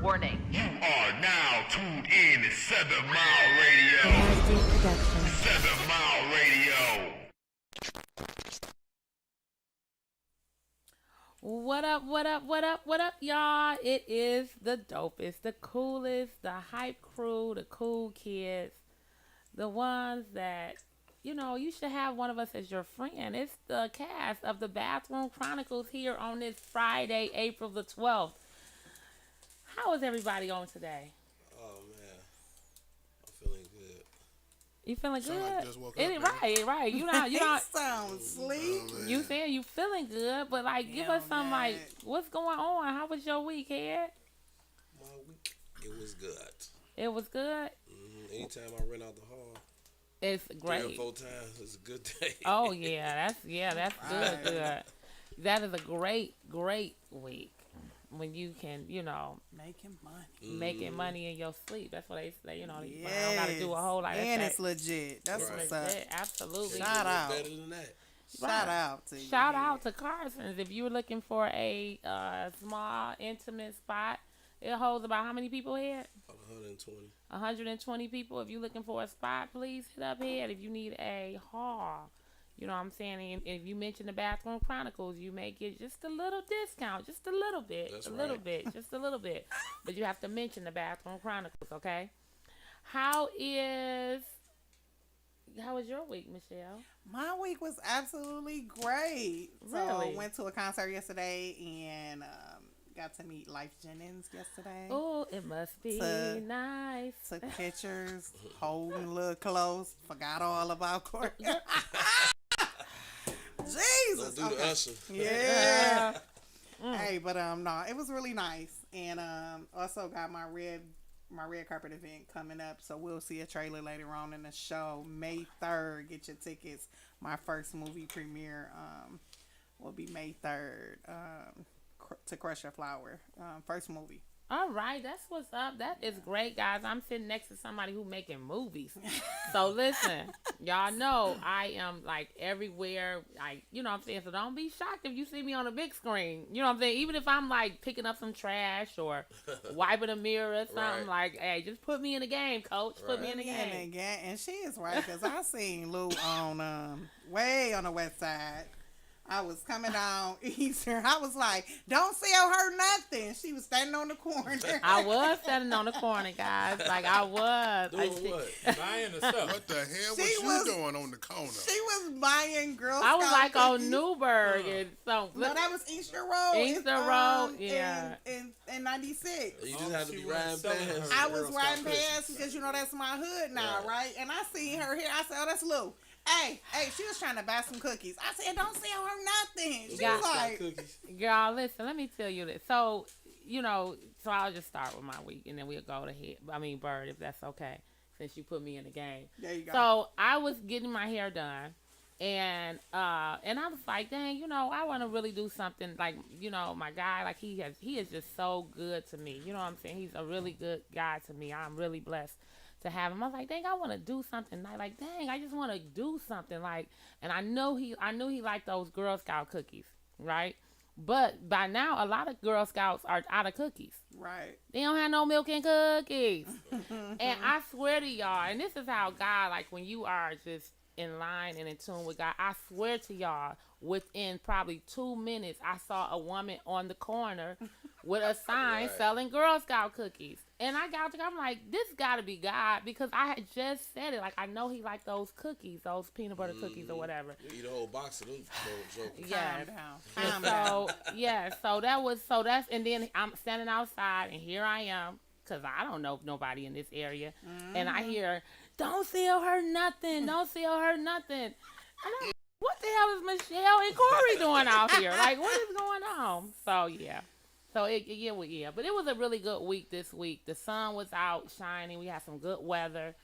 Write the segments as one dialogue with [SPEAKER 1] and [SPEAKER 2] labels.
[SPEAKER 1] Warning.
[SPEAKER 2] You are now tuned in to 7 Mile Radio. 7 Mile Radio.
[SPEAKER 3] What up, y'all? It is the dopest, the coolest, the hype crew, the cool kids, the ones that, you should have one of us as your friend. It's the cast of the Bathroom Chronicles here on this Friday, April the 12th. How is everybody on today?
[SPEAKER 4] Oh, man. I'm feeling good.
[SPEAKER 3] You feeling good?
[SPEAKER 5] Like just woke up,
[SPEAKER 3] right. You don't
[SPEAKER 6] sound sleep.
[SPEAKER 3] you saying you feeling good, but give us some what's going on? How was your week, Ed?
[SPEAKER 4] My week, it was good.
[SPEAKER 3] It was good.
[SPEAKER 4] Anytime I run out the hall,
[SPEAKER 3] It's great.
[SPEAKER 4] 3 or 4 times, it's a good day.
[SPEAKER 3] Oh yeah, that's good. That is a great week when you can, making money in your sleep. That's what they say. You don't gotta do a whole lot.
[SPEAKER 6] And it's legit. That's what's up.
[SPEAKER 3] Absolutely.
[SPEAKER 6] Shout out.
[SPEAKER 4] Better than that.
[SPEAKER 6] Shout out to you.
[SPEAKER 3] Shout out to Carson's. If you're looking for a small, intimate spot, it holds about how many people here?
[SPEAKER 4] About 120.
[SPEAKER 3] 120 people. If you're looking for a spot, please hit up here. If you need a hall, you know what I'm saying? And if you mention the Bathroom Chronicles, you may get just a little discount. Just a little bit.
[SPEAKER 4] That's
[SPEAKER 3] a little bit. Just a little bit. But you have to mention the Bathroom Chronicles, okay? How was your week, Michelle?
[SPEAKER 6] My week was absolutely great. So
[SPEAKER 3] Really?
[SPEAKER 6] I went to a concert yesterday and got to meet Life Jennings yesterday.
[SPEAKER 3] Oh, it must be nice.
[SPEAKER 6] Took pictures, holding a little close. Forgot all about Courtney. Jesus.
[SPEAKER 4] Don't do the usher.
[SPEAKER 6] Yeah. Hey, but no, it was really nice. And also got my red carpet event coming up, so we'll see a trailer later on in the show. May 3rd, get your tickets. My first movie premiere will be May 3rd. To Crush Your Flower, first movie.
[SPEAKER 3] All right, that's what's up. That is great, guys. I'm sitting next to somebody who making movies. So listen, y'all know I am everywhere. You know what I'm saying? So don't be shocked if you see me on a big screen. You know what I'm saying? Even if I'm picking up some trash or wiping a mirror or something, hey, just put me in the game, coach. Put me in the game.
[SPEAKER 6] And she is right, because I seen Lou on way on the west side. I was coming down Eastern. I was like, don't sell her nothing. She was standing on the corner.
[SPEAKER 3] I was standing on the corner, guys. I was.
[SPEAKER 4] Doing what?
[SPEAKER 5] Buying the stuff. What the hell was you doing on the corner?
[SPEAKER 6] She was buying Girl Scout
[SPEAKER 3] I was
[SPEAKER 6] cookies.
[SPEAKER 3] on Newburgh and so.
[SPEAKER 6] No, that was Easter Road.
[SPEAKER 3] Easter Road, yeah.
[SPEAKER 6] In 96.
[SPEAKER 4] You just have to be riding past.
[SPEAKER 6] I was riding past because that's my hood now, right? And I seen her here. I said, oh, that's Lou. Hey, she was trying to buy some cookies. I said, don't sell her nothing. She was like,
[SPEAKER 4] cookies.
[SPEAKER 3] Girl, listen, let me tell you this. So, so I'll just start with my week and then we'll go to Bird, if that's okay, since you put me in the game.
[SPEAKER 6] There you go.
[SPEAKER 3] So I was getting my hair done and I was like, dang, I want to really do something my guy, he is just so good to me. You know what I'm saying? He's a really good guy to me. I'm really blessed to have him. I was like, dang, I want to do something. Dang, I just want to do something. And I knew he liked those Girl Scout cookies, right? But by now, a lot of Girl Scouts are out of cookies.
[SPEAKER 6] right.
[SPEAKER 3] They don't have no milk and cookies. And I swear to y'all, and this is how God, when you are just in line and in tune with God, I swear to y'all, within probably 2 minutes, I saw a woman on the corner with a sign selling Girl Scout cookies. And I'm like, this gotta be God, because I had just said it. I know he liked those cookies, those peanut butter cookies or whatever.
[SPEAKER 4] You eat a whole box of them.
[SPEAKER 3] Yeah.
[SPEAKER 6] Calm down.
[SPEAKER 3] And then I'm standing outside and here I am, because I don't know nobody in this area. And I hear, don't sell her nothing. Don't sell her nothing. And I'm like, what the hell is Michelle and Corey doing out here? What is going on? So, yeah. But it was a really good week this week. The sun was out shining. We had some good weather.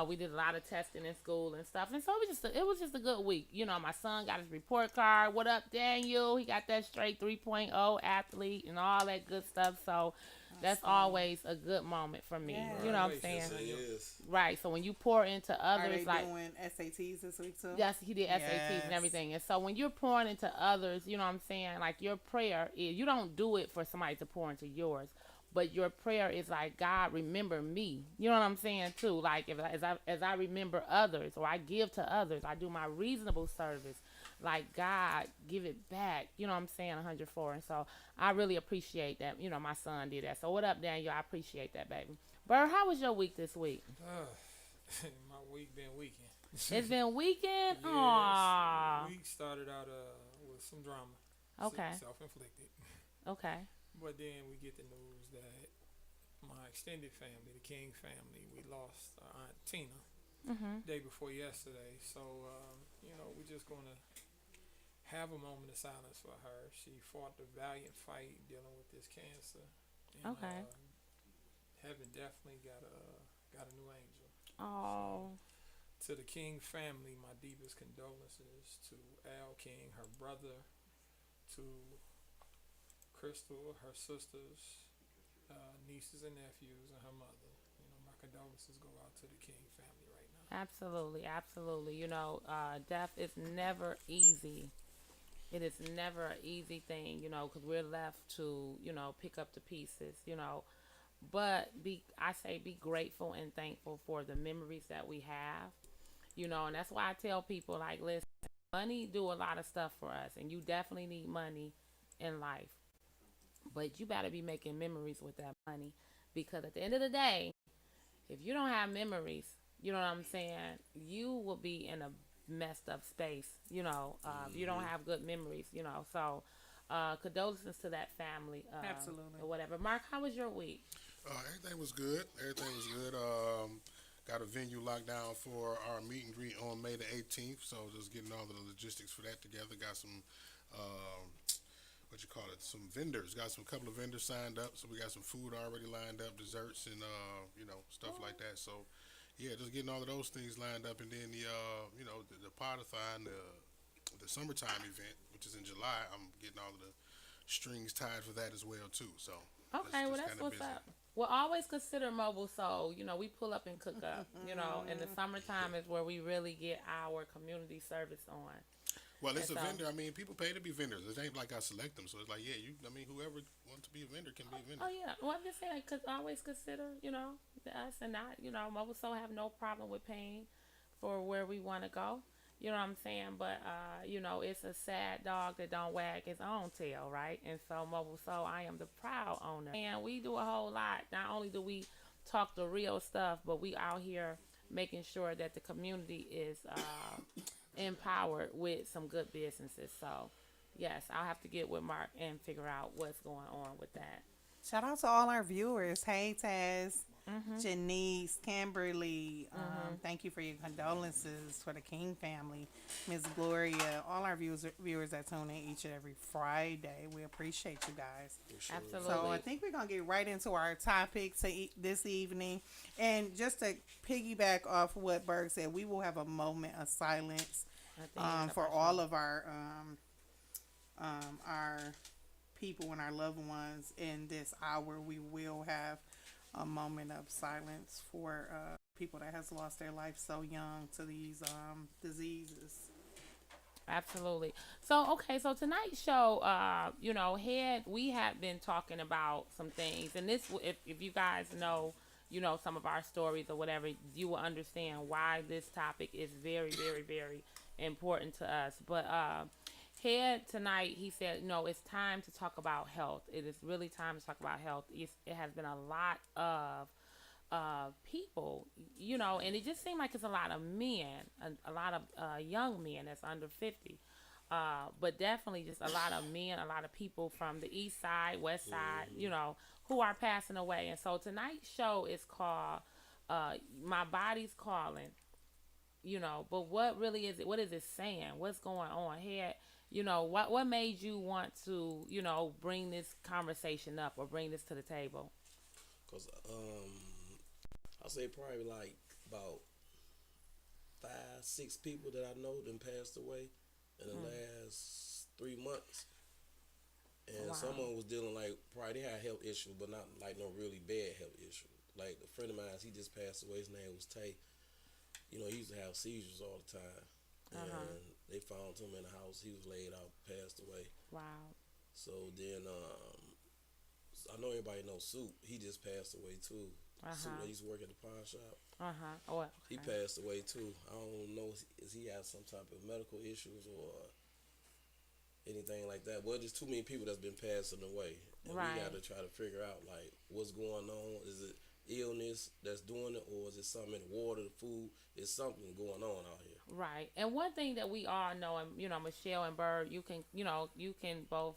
[SPEAKER 3] We did a lot of testing in school and stuff, and so it was just a good week. You know, my son got his report card. What up, Daniel? He got that straight 3.0 athlete and all that good stuff. So that's always a good moment for me.
[SPEAKER 6] Yeah.
[SPEAKER 3] You know what I'm saying?
[SPEAKER 4] Yes, it is.
[SPEAKER 3] Right. So when you pour into
[SPEAKER 6] Are
[SPEAKER 3] others,
[SPEAKER 6] they
[SPEAKER 3] like
[SPEAKER 6] doing SATs this week too?
[SPEAKER 3] yes, he did SATs
[SPEAKER 6] Yes.
[SPEAKER 3] and everything. And so when you're pouring into others, you know what I'm saying? Like your prayer is, you don't do it for somebody to pour into yours, but your prayer is like, God, remember me. You know what I'm saying too? Like as I remember others, or I give to others, I do my reasonable service. Like God, give it back. You know what I'm saying? 104. And so I really appreciate that. You know, my son did that. So what up, Daniel? I appreciate that, baby. Burr, how was your week this week?
[SPEAKER 1] My week been weekend.
[SPEAKER 3] It's been weekend?
[SPEAKER 1] Yes,
[SPEAKER 3] Aww.
[SPEAKER 1] week started out with some drama.
[SPEAKER 3] Okay.
[SPEAKER 1] Self-inflicted.
[SPEAKER 3] Okay.
[SPEAKER 1] But then we get the news that my extended family, the King family, we lost our Aunt Tina day before yesterday. So, we're just going to have a moment of silence for her. She fought the valiant fight dealing with this cancer. And,
[SPEAKER 3] Okay.
[SPEAKER 1] Heaven definitely got a new angel.
[SPEAKER 3] Oh.
[SPEAKER 1] To the King family, my deepest condolences. To Al King, her brother, to Crystal, her sisters, nieces and nephews, and her mother. You know, my condolences go out to the King family right now.
[SPEAKER 3] Absolutely, absolutely. You know, death is never easy. It is never an easy thing, you know, because we're left to, you know, pick up the pieces, you know. But I say be grateful and thankful for the memories that we have, you know, and that's why I tell people, like, listen, money do a lot of stuff for us, and you definitely need money in life. But you better be making memories with that money, because at the end of the day, if you don't have memories, you know what I'm saying, you will be in a messed up space, you know, if you don't have good memories, you know. So condolences to that family.
[SPEAKER 6] Absolutely.
[SPEAKER 3] Or whatever. Mark, how was your week?
[SPEAKER 5] Everything was good. Got a venue locked down for our meet and greet on May the 18th. So just getting all the logistics for that together. Got some, some vendors. Got some couple of vendors signed up. So we got some food already lined up, desserts and, stuff like that. So, yeah, just getting all of those things lined up. And then the Potathon, the summertime event, which is in July, I'm getting all of the strings tied for that as well, too. So,
[SPEAKER 3] okay, well, that's what's up. Well, always consider Mobile Soul. You know, we pull up and cook up, you know, and the summertime is where we really get our community service on.
[SPEAKER 5] Well, it's
[SPEAKER 3] and
[SPEAKER 5] a vendor. I mean, people pay to be vendors. It ain't like I select them. So it's like, whoever wants to be a vendor can be a vendor.
[SPEAKER 3] Oh, yeah. Well, I'm just saying, always consider, you know, us and not, you know, Mobile Soul have no problem with paying for where we want to go. You know what I'm saying? But, it's a sad dog that don't wag his own tail, right? And so, Mobile Soul, I am the proud owner. And we do a whole lot. Not only do we talk the real stuff, but we out here making sure that the community is empowered with some good businesses. So, yes, I'll have to get with Mark and figure out what's going on with that.
[SPEAKER 6] Shout out to all our viewers. Hey, Taz, Janice, Kimberly. Thank you for your condolences for the King family. Miss Gloria, all our viewers that tune in each and every Friday. We appreciate you guys.
[SPEAKER 4] Sure.
[SPEAKER 3] Absolutely.
[SPEAKER 6] So I think we're going to get right into our topic this evening. And just to piggyback off what Berg said, we will have a moment of silence for all of our people and our loved ones in this hour. We will have a moment of silence for people that has lost their life so young to these diseases.
[SPEAKER 3] Absolutely. So tonight's show, we have been talking about some things, and this, if you guys know, some of our stories or whatever, you will understand why this topic is very, very, very important to us. But Head tonight, he said, it's time to talk about health. It is really time to talk about health. It has been a lot of people, and it just seemed like it's a lot of men, a lot of young men that's under 50. But definitely just a lot of men, a lot of people from the east side, west side, who are passing away. And so tonight's show is called My Body's Calling, but what really is it? What is it saying? What's going on here? What made you want to, bring this conversation up or bring this to the table?
[SPEAKER 4] Because I'll say probably like about 6 people that I know that passed away in the last 3 months. And some of them was dealing probably they had health issues, but not like no really bad health issue. Like a friend of mine, he just passed away. His name was Tay. He used to have seizures all the time, and they found him in the house. He was laid out, passed away.
[SPEAKER 3] Wow.
[SPEAKER 4] So then, I know everybody knows Soup. He just passed away too. Soup that used to work at the pawn shop.
[SPEAKER 3] Oh, okay.
[SPEAKER 4] He passed away too. I don't know if he has some type of medical issues or anything like that. Well, there's too many people that's been passing away, and we got to try to figure out what's going on. Is it illness that's doing it, or is it something in the water, the food? Is something going on out here? Right.
[SPEAKER 3] And one thing that we all know, and Michelle and Bird, you can both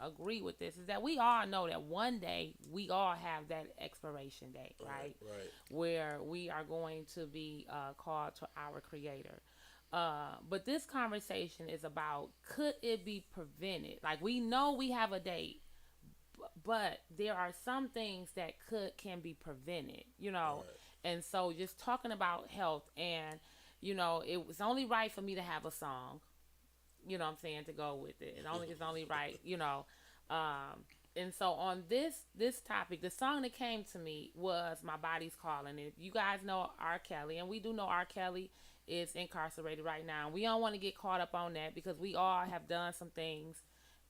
[SPEAKER 3] agree with this, is that we all know that one day we all have that expiration date, right?
[SPEAKER 4] Right.
[SPEAKER 3] Where we are going to be called to our Creator. But this conversation is about, could it be prevented? Like, we know we have a date, but there are some things that can be prevented,
[SPEAKER 4] Right.
[SPEAKER 3] And so just talking about health, and it was only right for me to have a song, what I'm saying, to go with it. It's only right, and so on this topic, the song that came to me was My Body's Calling. And if you guys know R. Kelly, and we do know R. Kelly is incarcerated right now. We don't want to get caught up on that, because we all have done some things,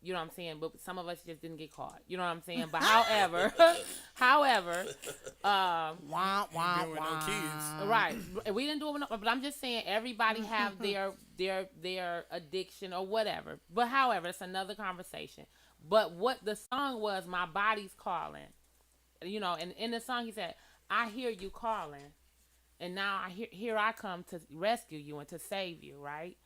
[SPEAKER 3] what I'm saying, but some of us just didn't get caught. You know what I'm saying? But however,
[SPEAKER 6] wah, wah, wah.
[SPEAKER 1] Kids.
[SPEAKER 3] right. We didn't do it with but I'm just saying everybody have their addiction or whatever. But however, it's another conversation. But what the song was, My Body's Calling. And in the song he said, I hear you calling. And now here I come to rescue you and to save you, right?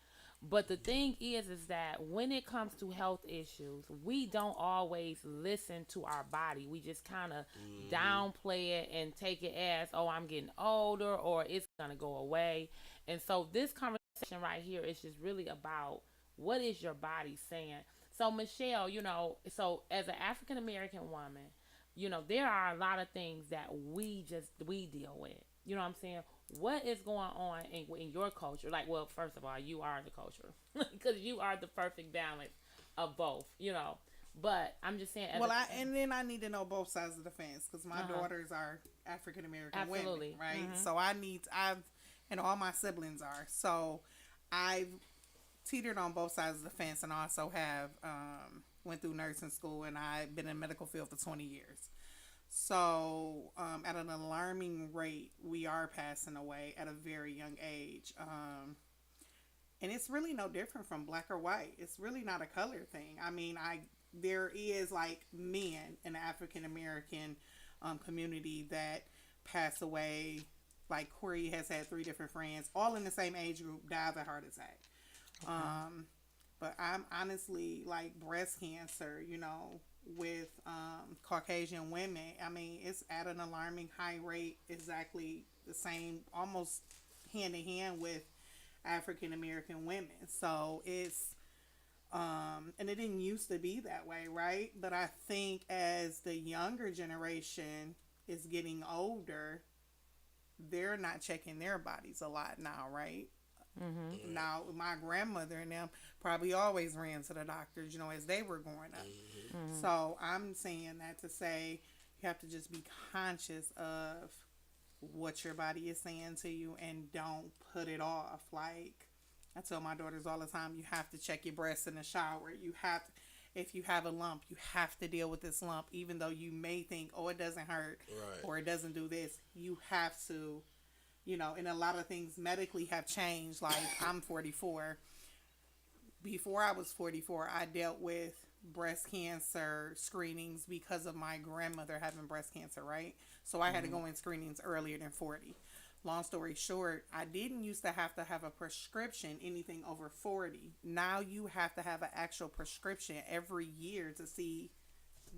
[SPEAKER 3] But the thing is that when it comes to health issues, we don't always listen to our body. We just kind of downplay it and take it as, oh, I'm getting older, or it's going to go away. And so this conversation right here is just really about, what is your body saying? So Michelle, so as an African-American woman, there are a lot of things that we deal with. You know what I'm saying? What is going on in your culture? Like, well, first of all, you are the culture, because you are the perfect balance of both, But I'm just saying.
[SPEAKER 6] And then I need to know both sides of the fence, because my daughters are African American women, right? So and all my siblings are. So I've teetered on both sides of the fence, and also have went through nursing school, and I've been in the medical field for 20 years. So, at an alarming rate, we are passing away at a very young age. And it's really no different from black or white. It's really not a color thing. I mean, there is men in the African American community that pass away. Like Corey has had 3 different friends, all in the same age group, die of a heart attack. Okay. But I'm honestly breast cancer, with Caucasian women, I mean, it's at an alarming high rate, exactly the same, almost hand in hand with African American women. So it's and it didn't used to be that way, right? But I think as the younger generation is getting older, they're not checking their bodies a lot now, right? Mm-hmm. Now, my grandmother and them probably always ran to the doctors, as they were growing up. Mm-hmm. So I'm saying that to say you have to just be conscious of what your body is saying to you, and don't put it off. Like I tell my daughters all the time, you have to check your breasts in the shower. You have to, if you have a lump, you have to deal with this lump, even though you may think, oh, it doesn't hurt, right, or it doesn't do this. You have to. And a lot of things medically have changed. Like, I'm 44. Before I was 44, I dealt with breast cancer screenings because of my grandmother having breast cancer, right? So I had to go in screenings earlier than 40. Long story short, I didn't used to have a prescription, anything over 40. Now you have to have an actual prescription every year to see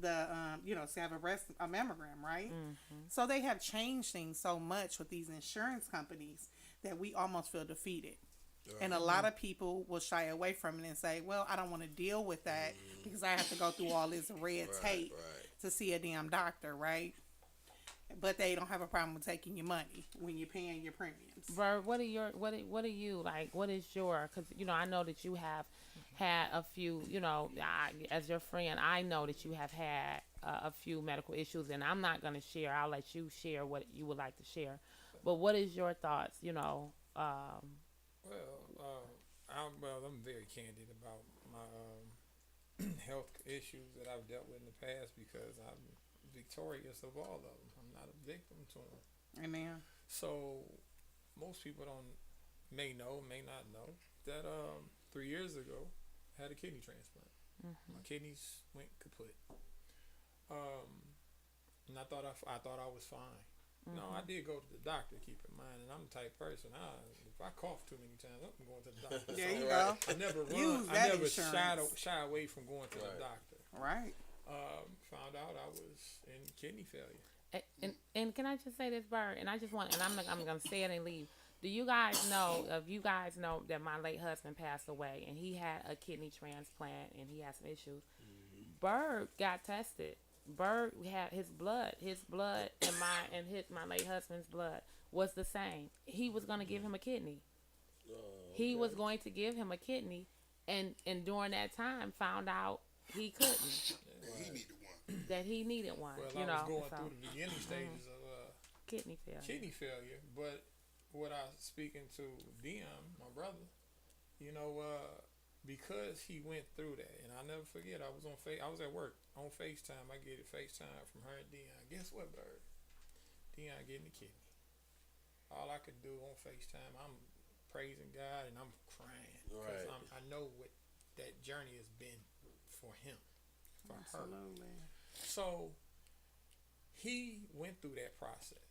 [SPEAKER 6] to have a mammogram, right? Mm-hmm. So they have changed things so much with these insurance companies that we almost feel defeated. Right. And a lot of people will shy away from it and say, well, I don't want to deal with that because I have to go through all this red tape to see a damn doctor, right? But they don't have a problem with taking your money when you're paying your premiums.
[SPEAKER 3] Bird, what are you like? What is your? Because I know that you have had a few. As your friend, I know that you have had a few medical issues, and I'm not gonna share. I'll let you share what you would like to share. But what is your thoughts?
[SPEAKER 1] I'm very candid about my health issues that I've dealt with in the past because I'm victorious of all of them. I'm not a victim to them.
[SPEAKER 6] Amen.
[SPEAKER 1] So most people may not know that 3 years ago I had a kidney transplant. My kidneys went kaput. And I thought I was fine. No, I did go to the doctor. Keep in mind, and I'm the type of person. If I cough too many times, I'm going to the doctor.
[SPEAKER 6] There you go.
[SPEAKER 1] I never
[SPEAKER 6] Use
[SPEAKER 1] I
[SPEAKER 6] that
[SPEAKER 1] never
[SPEAKER 6] insurance.
[SPEAKER 1] shy away from going to the doctor.
[SPEAKER 6] Right.
[SPEAKER 1] Found out I was in kidney failure.
[SPEAKER 3] And can I just say this, Bird? And I just want, and I'm gonna say it and leave. Do you guys know? If you guys know that my late husband passed away, and he had a kidney transplant, and he had some issues. Bird got tested. Bird had his blood and my late husband's blood was the same. He was going to give him a kidney. He was going to give him a kidney, and during that time found out he couldn't.
[SPEAKER 5] He needed one.
[SPEAKER 3] That he needed one.
[SPEAKER 1] Well, I was going through the beginning stages of
[SPEAKER 3] kidney failure.
[SPEAKER 1] But what I was speaking to Dion, my brother, because he went through that, and I'll never forget. I was at work on FaceTime. I get a FaceTime from her and Dion. Guess what, Bird? Dion getting a kidney. All I could do on FaceTime, I'm praising God and I'm crying because I know what that journey has been for him, for
[SPEAKER 6] Absolutely.
[SPEAKER 1] her. So he went through that process.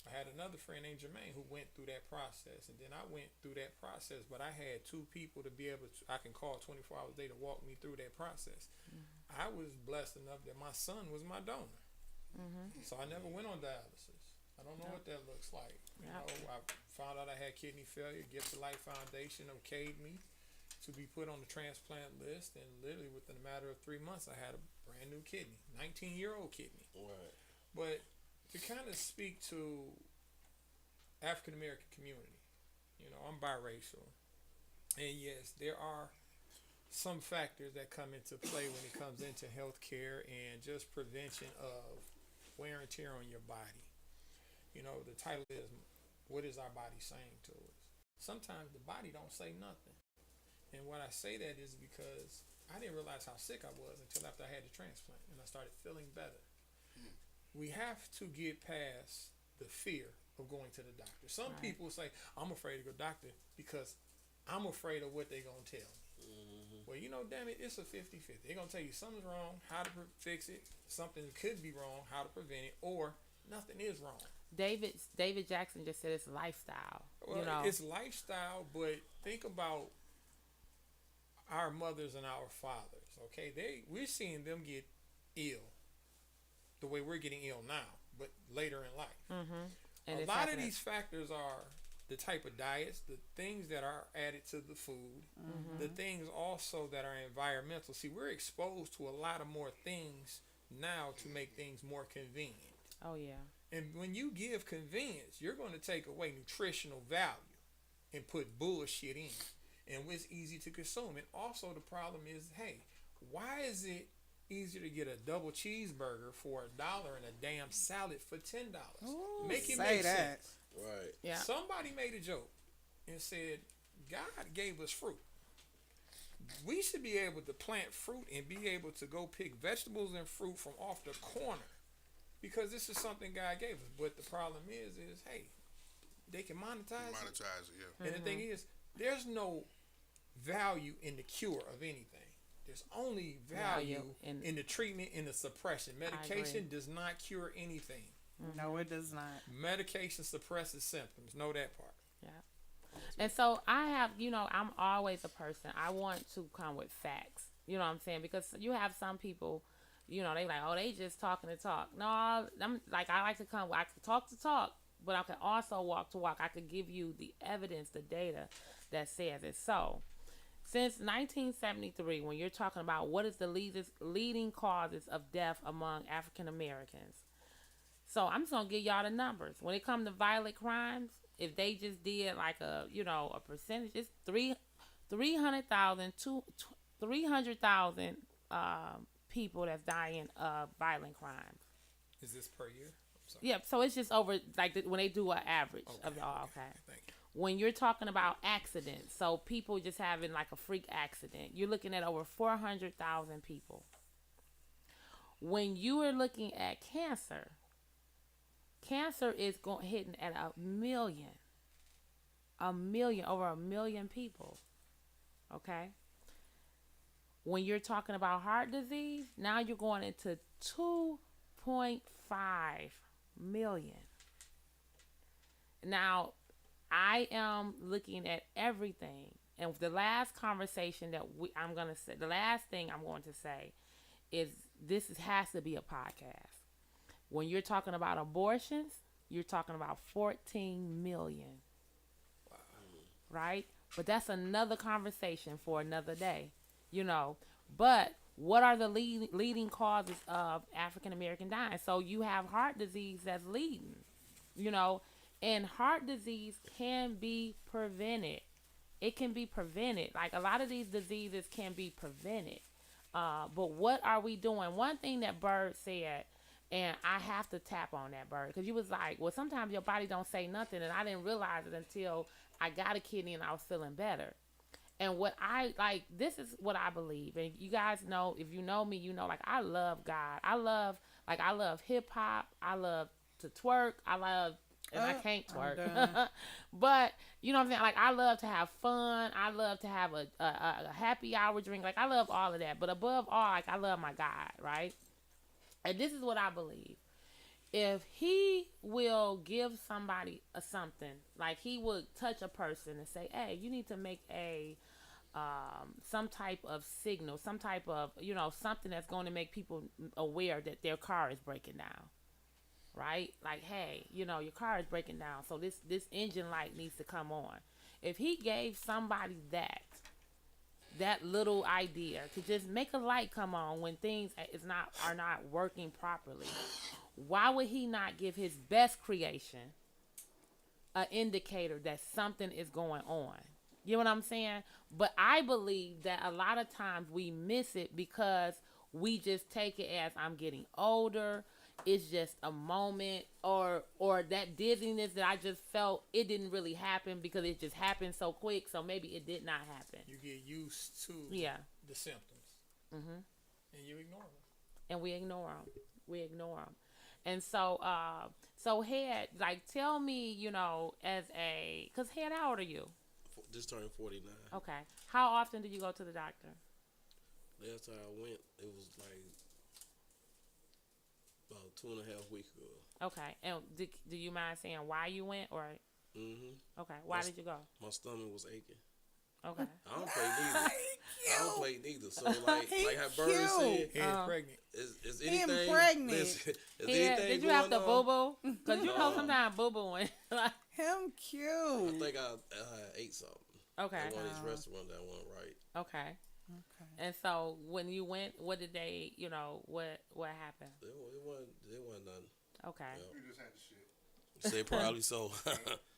[SPEAKER 1] I had another friend named Jermaine who went through that process, and then I went through that process, but I had two people to be able to, I can call 24 hours a day to walk me through that process. I was blessed enough that my son was my donor. So I never went on dialysis. I don't know what that looks like. I found out I had kidney failure. Gift of Life Foundation okayed me to be put on the transplant list, and literally within a matter of 3 months, I had a brand new kidney, 19-year-old kidney.
[SPEAKER 4] Right.
[SPEAKER 1] But to kind of speak to African American community, I'm biracial, and yes, there are some factors that come into play when it comes into healthcare and just prevention of wear and tear on your body. The title is, what is our body saying to us? Sometimes the body don't say nothing. And what I say that is because I didn't realize how sick I was until after I had the transplant, and I started feeling better. We have to get past the fear of going to the doctor. Some people say, I'm afraid to go to the doctor because I'm afraid of what they're going to tell me. Well, damn it, it's a 50-50. They're going to tell you something's wrong, how to fix it, something could be wrong, how to prevent it, or nothing is wrong.
[SPEAKER 3] David Jackson just said it's lifestyle.
[SPEAKER 1] Well, it's lifestyle, but think about our mothers and our fathers, okay? We're seeing them get ill the way we're getting ill now, but later in life. And a lot of these factors are the type of diets, the things that are added to the food, the things also that are environmental. See, we're exposed to a lot of more things now to make things more convenient.
[SPEAKER 3] Oh, yeah.
[SPEAKER 1] And when you give convenience, you're going to take away nutritional value and put bullshit in. And it's easy to consume. And also the problem is, hey, why is it easier to get a double cheeseburger for $1 and a damn salad for $10? Make it make sense.
[SPEAKER 4] Right.
[SPEAKER 3] Yeah.
[SPEAKER 1] Somebody made a joke and said, God gave us fruit. We should be able to plant fruit and be able to go pick vegetables and fruit from off the corner because this is something God gave us. But the problem is hey, they can monetize it.
[SPEAKER 5] Yeah.
[SPEAKER 1] And the thing is, there's no value in the cure of anything. There's only value in the treatment and the suppression. Medication does not cure anything.
[SPEAKER 6] No, it does not.
[SPEAKER 1] Medication suppresses symptoms. Know that part.
[SPEAKER 3] Yeah. And so I have, I'm always a person. I want to come with facts. You know what I'm saying? Because you have some people, they like, oh, they just talking to talk. No, I'm like, I like to come. I can talk to talk, but I can also walk to walk. I could give you the evidence, the data that says it. So, since 1973, when you're talking about what is the leading causes of death among African Americans, so I'm just gonna give y'all the numbers. When it comes to violent crimes, if they just did like a percentage, it's 300,000 people that's dying of violent crimes.
[SPEAKER 1] Is this per year? I'm sorry.
[SPEAKER 3] Yep. So it's just over like when they do an average of the all. Okay.
[SPEAKER 1] Thank you.
[SPEAKER 3] When you're talking about accidents, so people just having like a freak accident, you're looking at over 400,000 people. When you are looking at cancer is hitting at 1 million. Over 1 million people. Okay? When you're talking about heart disease, now you're going into 2.5 million. Now, I am looking at everything. And the last conversation the last thing I'm going to say is this has to be a podcast. When you're talking about abortions, you're talking about 14 million.
[SPEAKER 1] Wow.
[SPEAKER 3] Right? But that's another conversation for another day, But what are the leading causes of African American dying? So you have heart disease that's leading, and heart disease can be prevented. It can be prevented. Like a lot of these diseases can be prevented. But what are we doing? One thing that Bird said, and I have to tap on that, Bird, because you was like, well, sometimes your body don't say nothing, and I didn't realize it until I got a kidney and I was feeling better. And what this is what I believe. And you guys know, if you know me, like I love God. I love hip hop. I love to twerk. And I can't twerk. But, you know what I'm saying? Like, I love to have fun. I love to have a happy hour drink. Like, I love all of that. But above all, like, I love my God, right? And this is what I believe. If he will give somebody something, like he would touch a person and say, hey, you need to make some type of signal, some type of, something that's going to make people aware that their car is breaking down. Right? Like, hey, your car is breaking down, so this engine light needs to come on. If he gave somebody that little idea to just make a light come on when things are not working properly, why would he not give his best creation an indicator that something is going on? You know what I'm saying? But I believe that a lot of times we miss it because we just take it as I'm getting older. It's just a moment, or that dizziness that I just felt, it didn't really happen because it just happened so quick, so maybe it did not happen.
[SPEAKER 1] You get used to the symptoms, and you ignore them.
[SPEAKER 3] And we ignore them. And so, Head, like, tell me, because Head, how old are you?
[SPEAKER 4] Just turned 49.
[SPEAKER 3] Okay. How often do you go to the doctor?
[SPEAKER 4] Last time I went, it was like about 2.5 weeks ago.
[SPEAKER 3] Okay. And do you mind saying why you went, or?
[SPEAKER 4] Mm-hmm.
[SPEAKER 3] Okay. Why did you go?
[SPEAKER 4] My stomach was aching.
[SPEAKER 3] Okay.
[SPEAKER 4] I don't play neither. So like how Bird said,
[SPEAKER 1] He's pregnant.
[SPEAKER 4] Is anything?
[SPEAKER 6] Pregnant.
[SPEAKER 4] Listen, is
[SPEAKER 3] Head,
[SPEAKER 4] anything
[SPEAKER 3] did you have to
[SPEAKER 4] going
[SPEAKER 3] boo boo? Because sometimes boo booing.
[SPEAKER 6] Him cute.
[SPEAKER 4] I think I ate something.
[SPEAKER 3] Okay.
[SPEAKER 4] At one of these restaurants that wasn't right.
[SPEAKER 3] Okay. And so when you went, what did they, what happened?
[SPEAKER 4] It wasn't nothing.
[SPEAKER 3] Okay.
[SPEAKER 5] You just had the shit.
[SPEAKER 4] Say probably so.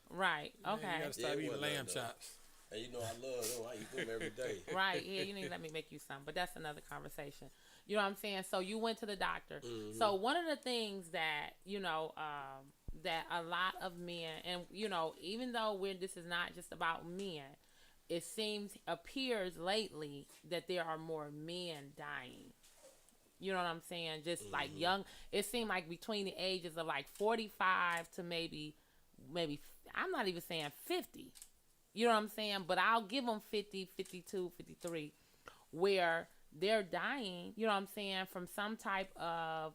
[SPEAKER 3] Right. Okay.
[SPEAKER 1] You gotta stop eating lamb
[SPEAKER 4] nothing,
[SPEAKER 1] chops.
[SPEAKER 4] And I love them. I eat them every day.
[SPEAKER 3] Right. Yeah, you need to let me make you some. But that's another conversation. You know what I'm saying? So you went to the doctor.
[SPEAKER 4] Mm-hmm.
[SPEAKER 3] So one of the things that, that a lot of men, and, even though this is not just about men, it appears lately that there are more men dying. You know what I'm saying? Just like young. It seemed like between the ages of like 45 to maybe, I'm not even saying 50. You know what I'm saying? But I'll give them 50, 52, 53, where they're dying, you know what I'm saying, from some type of,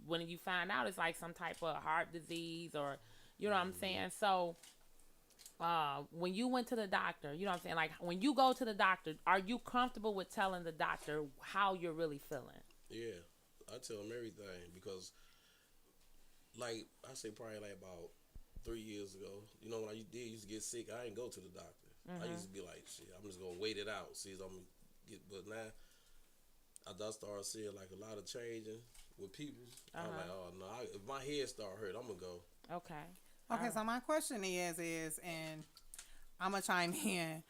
[SPEAKER 3] when you find out it's like some type of heart disease, or, you know what I'm saying? So, when you went to the doctor, you know what I'm saying? Like, when you go to the doctor, are you comfortable with telling the doctor how you're really feeling?
[SPEAKER 4] Yeah, I tell them everything because, like, I say probably like about 3 years ago, when I used to get sick, I didn't go to the doctor. I used to be like, shit, I'm just going to wait it out, see if I'm going to get, but now, I started seeing like a lot of changing with people. I'm like, oh no, if my head start hurt, I'm going to go.
[SPEAKER 3] Okay.
[SPEAKER 6] Okay, so my question is, and I'm gonna chime in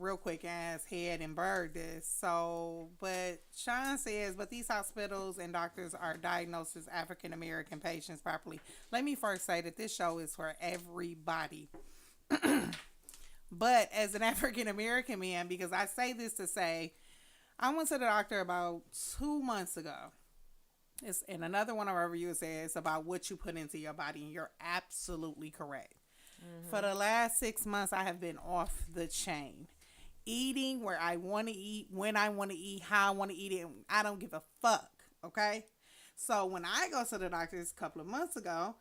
[SPEAKER 6] real quick as Head and Bird this. So, but Sean says, but these hospitals and doctors are diagnosed as African American patients properly. Let me first say that this show is for everybody. But as an African American man, because I say this to say, I went to the doctor about 2 months ago. It's in another one of our reviews says about what you put into your body, and you're absolutely correct. For the last 6 months, I have been off the chain. Eating where I want to eat, when I want to eat, how I want to eat it. I don't give a fuck, okay? So when I go to the doctors a couple of months ago,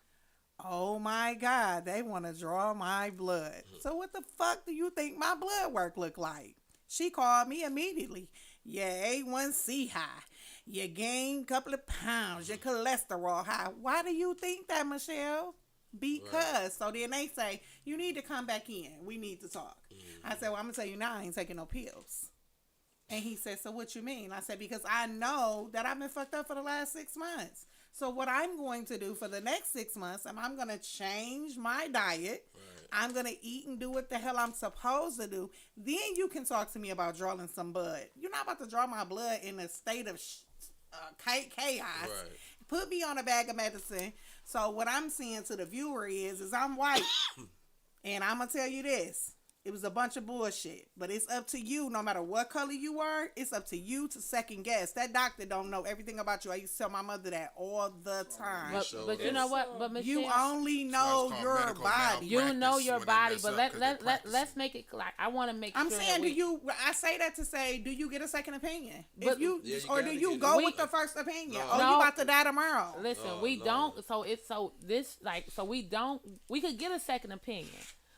[SPEAKER 6] oh my God, they want to draw my blood. So what the fuck do you think my blood work look like? She called me immediately. Your A1C high. You gained a couple of pounds. Your cholesterol high. Why do you think that, Michelle? Because. Right. So then they say, you need to come back in. We need to talk. I said, well, I'm going to tell you now, I ain't taking no pills. And he said, so what you mean? I said, because I know that I've been fucked up for the last 6 months. So what I'm going to do for the next 6 months, I'm going to change my diet. Right. I'm going to eat and do what the hell I'm supposed to do. Then you can talk to me about drawing some blood. You're not about to draw my blood in a state of chaos. Right. Put me on a bag of medicine. So what I'm saying to the viewer is I'm white. And I'm going to tell you this. It was a bunch of bullshit. But it's up to you, no matter what color you are, it's up to you to second guess. That doctor don't know everything about you. I used to tell my mother that all the time.
[SPEAKER 3] But you know what? But Michelle,
[SPEAKER 6] you only know your body.
[SPEAKER 3] You know your body. But let's make it like I want to make sure.
[SPEAKER 6] I'm saying, I say that to say, do you get a second opinion?
[SPEAKER 3] But,
[SPEAKER 6] do you go with the first opinion? No. You about to die tomorrow.
[SPEAKER 3] Listen, we don't. So we could get a second opinion.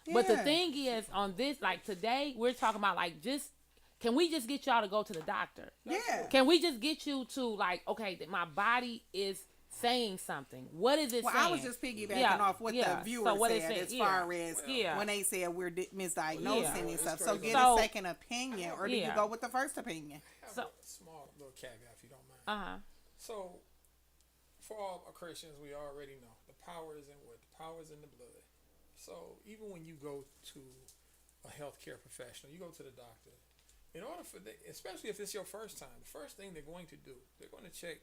[SPEAKER 3] Yeah. But the thing is, on this, like today, we're talking about like can we just get y'all to go to the doctor?
[SPEAKER 6] Yeah.
[SPEAKER 3] Can we just get you to like, okay, that my body is saying something. What is it saying?
[SPEAKER 6] I was just piggybacking off what the viewer said as far as when they said we're misdiagnosing and stuff. So get a second opinion, or do you go with the first opinion?
[SPEAKER 1] I have a small little caveat, if you don't mind. So, for all Christians, we already know the power is in what? The power is in the blood. So even when you go to a healthcare professional, you go to the doctor, in order for especially if it's your first time, the first thing they're going to do, they're going to check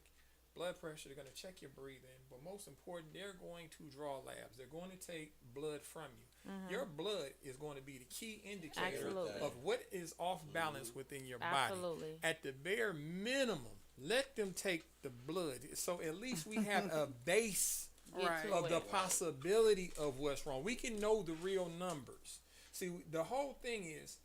[SPEAKER 1] blood pressure, they're going to check your breathing, but most important, they're going to draw labs. They're going to take blood from you. Mm-hmm. Your blood is going to be the key indicator of what is off balance within your body. At the bare minimum, let them take the blood, so at least we have a base of the possibility of what's wrong. We can know the real numbers. See, the whole thing is,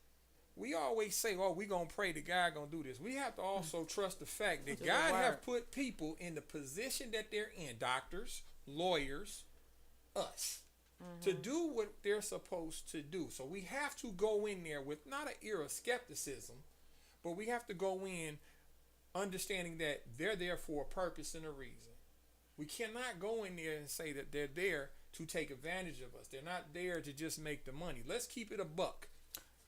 [SPEAKER 1] we always say, oh, we're going to pray that God going to do this. We have to also trust the fact that God have put people in the position that they're in, doctors, lawyers, us, to do what they're supposed to do. So we have to go in there with not an ear of skepticism, but we have to go in understanding that they're there for a purpose and a reason. We cannot go in there and say that they're there to take advantage of us. They're not there to just make the money. Let's keep it a buck.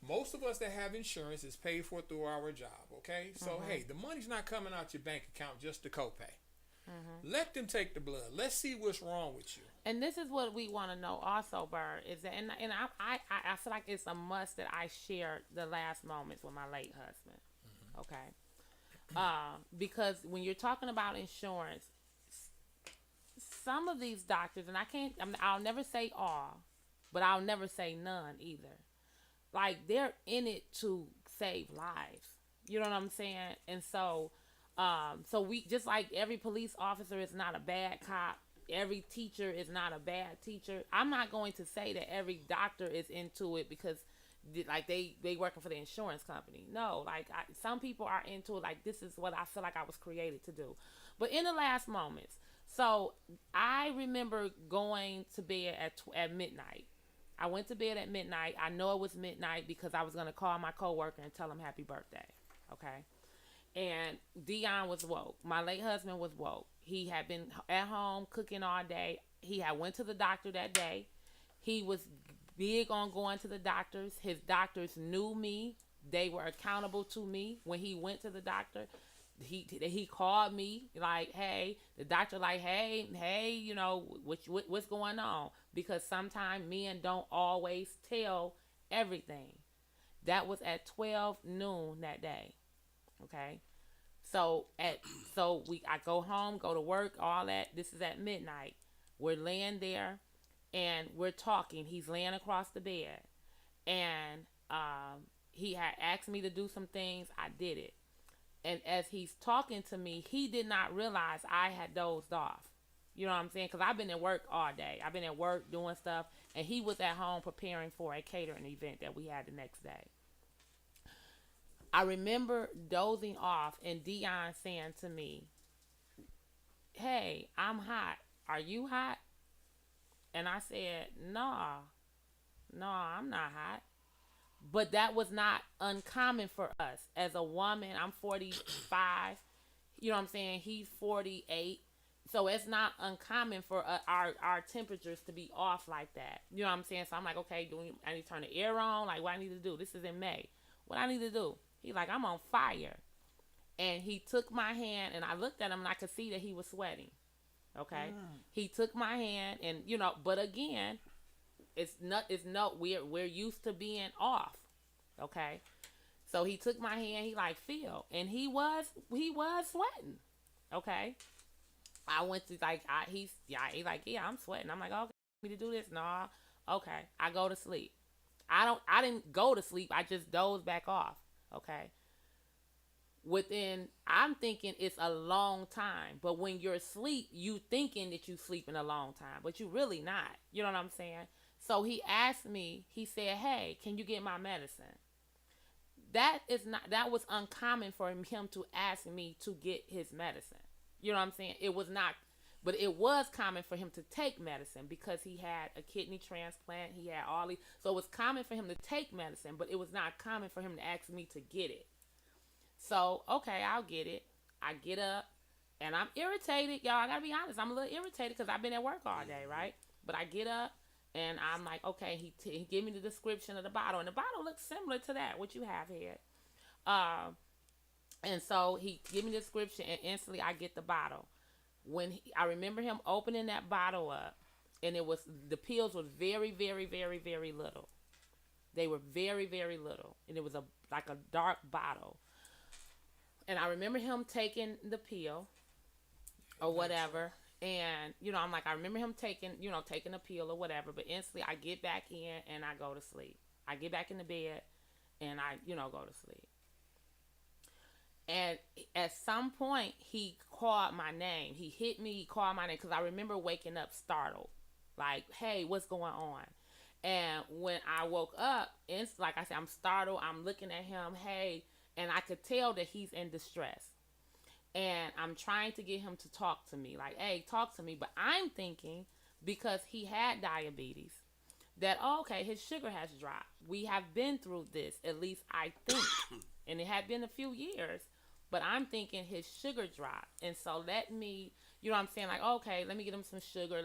[SPEAKER 1] Most of us that have insurance is paid for through our job, okay? So, hey, the money's not coming out your bank account just to copay. Let them take the blood. Let's see what's wrong with you.
[SPEAKER 3] And this is what we want to know also, Bird, is that, and I feel like it's a must that I shared the last moments with my late husband, okay? Because when you're talking about insurance, some of these doctors, and I'll never say all, but I'll never say none either. Like, they're in it to save lives. You know what I'm saying? And so we, just like every police officer is not a bad cop, every teacher is not a bad teacher. I'm not going to say that every doctor is into it because like they working for the insurance company. No, like some people are into it. Like, this is what I feel like I was created to do. But in the last moments, so I remember going to bed at midnight. I went to bed at midnight. I know it was midnight because I was going to call my coworker and tell him happy birthday. Okay. And Dion was woke. My late husband was woke. He had been at home cooking all day. He had went to the doctor that day. He was big on going to the doctors. His doctors knew me. They were accountable to me when he went to the doctor. He called me like, hey, the doctor like, hey, you know, what's going on? because sometimes men don't always tell everything. That was at 12 noon that day. Okay. I go home, go to work, all that. This is at midnight. We're laying there and we're talking. He's laying across the bed. And he had asked me to do some things. I did it. And as he's talking to me, he did not realize I had dozed off. You know what I'm saying? Because I've been at work all day. I've been at work doing stuff. And he was at home preparing for a catering event that we had the next day. I remember dozing off and Dion saying to me, "Hey, I'm hot. Are you hot?" And I said, no, I'm not hot. But that was not uncommon for us. As a woman, I'm 45. You know what I'm saying? He's 48. So it's not uncommon for our temperatures to be off like that. You know what I'm saying? So I'm like, okay, I need to turn the air on? Like, what I need to do? This is in May. What I need to do? He's like, I'm on fire. And he took my hand, and I looked at him, and I could see that he was sweating. Okay? He took my hand, and, but again, we're used to being off. Okay? So he took my hand, he like, feel. And he was sweating. Okay? I went to, he's like, yeah, I'm sweating. I'm like, okay, me to do this? No. Okay. I go to sleep. I didn't go to sleep. I just dozed back off. Okay. I'm thinking it's a long time, but when you're asleep, you thinking that you sleeping a long time, but you really not. You know what I'm saying? So he asked me, he said, "Hey, can you get my medicine?" That was uncommon for him to ask me to get his medicine. You know what I'm saying? It was not, but it was common for him to take medicine because he had a kidney transplant. He had all these, so it was common for him to take medicine, but it was not common for him to ask me to get it. So, okay, I'll get it. I get up, and I'm irritated. Y'all, I gotta be honest. I'm a little irritated because I've been at work all day, right? But I get up, and I'm like, okay, he gave me the description of the bottle, and the bottle looks similar to that, what you have here. And so he gave me the description, and instantly I get the bottle. I remember him opening that bottle up, and the pills were very, very, very, very little. They were very, very little, and it was like a dark bottle. And I remember him taking the pill or whatever. And, I'm like, I remember him taking the pill or whatever. But instantly I get back in and I go to sleep. I get back in the bed and I, go to sleep. And at some point he called my name. He hit me. He called my name because I remember waking up startled. Like, hey, what's going on? And when I woke up, it's like I said, I'm startled. I'm looking at him. Hey. And I could tell that he's in distress. And I'm trying to get him to talk to me. Like, hey, talk to me. But I'm thinking, because he had diabetes, that, okay, his sugar has dropped. We have been through this, at least I think. And it had been a few years. But I'm thinking his sugar dropped. And so let me, you know what I'm saying? Like, okay, let me get him some sugar.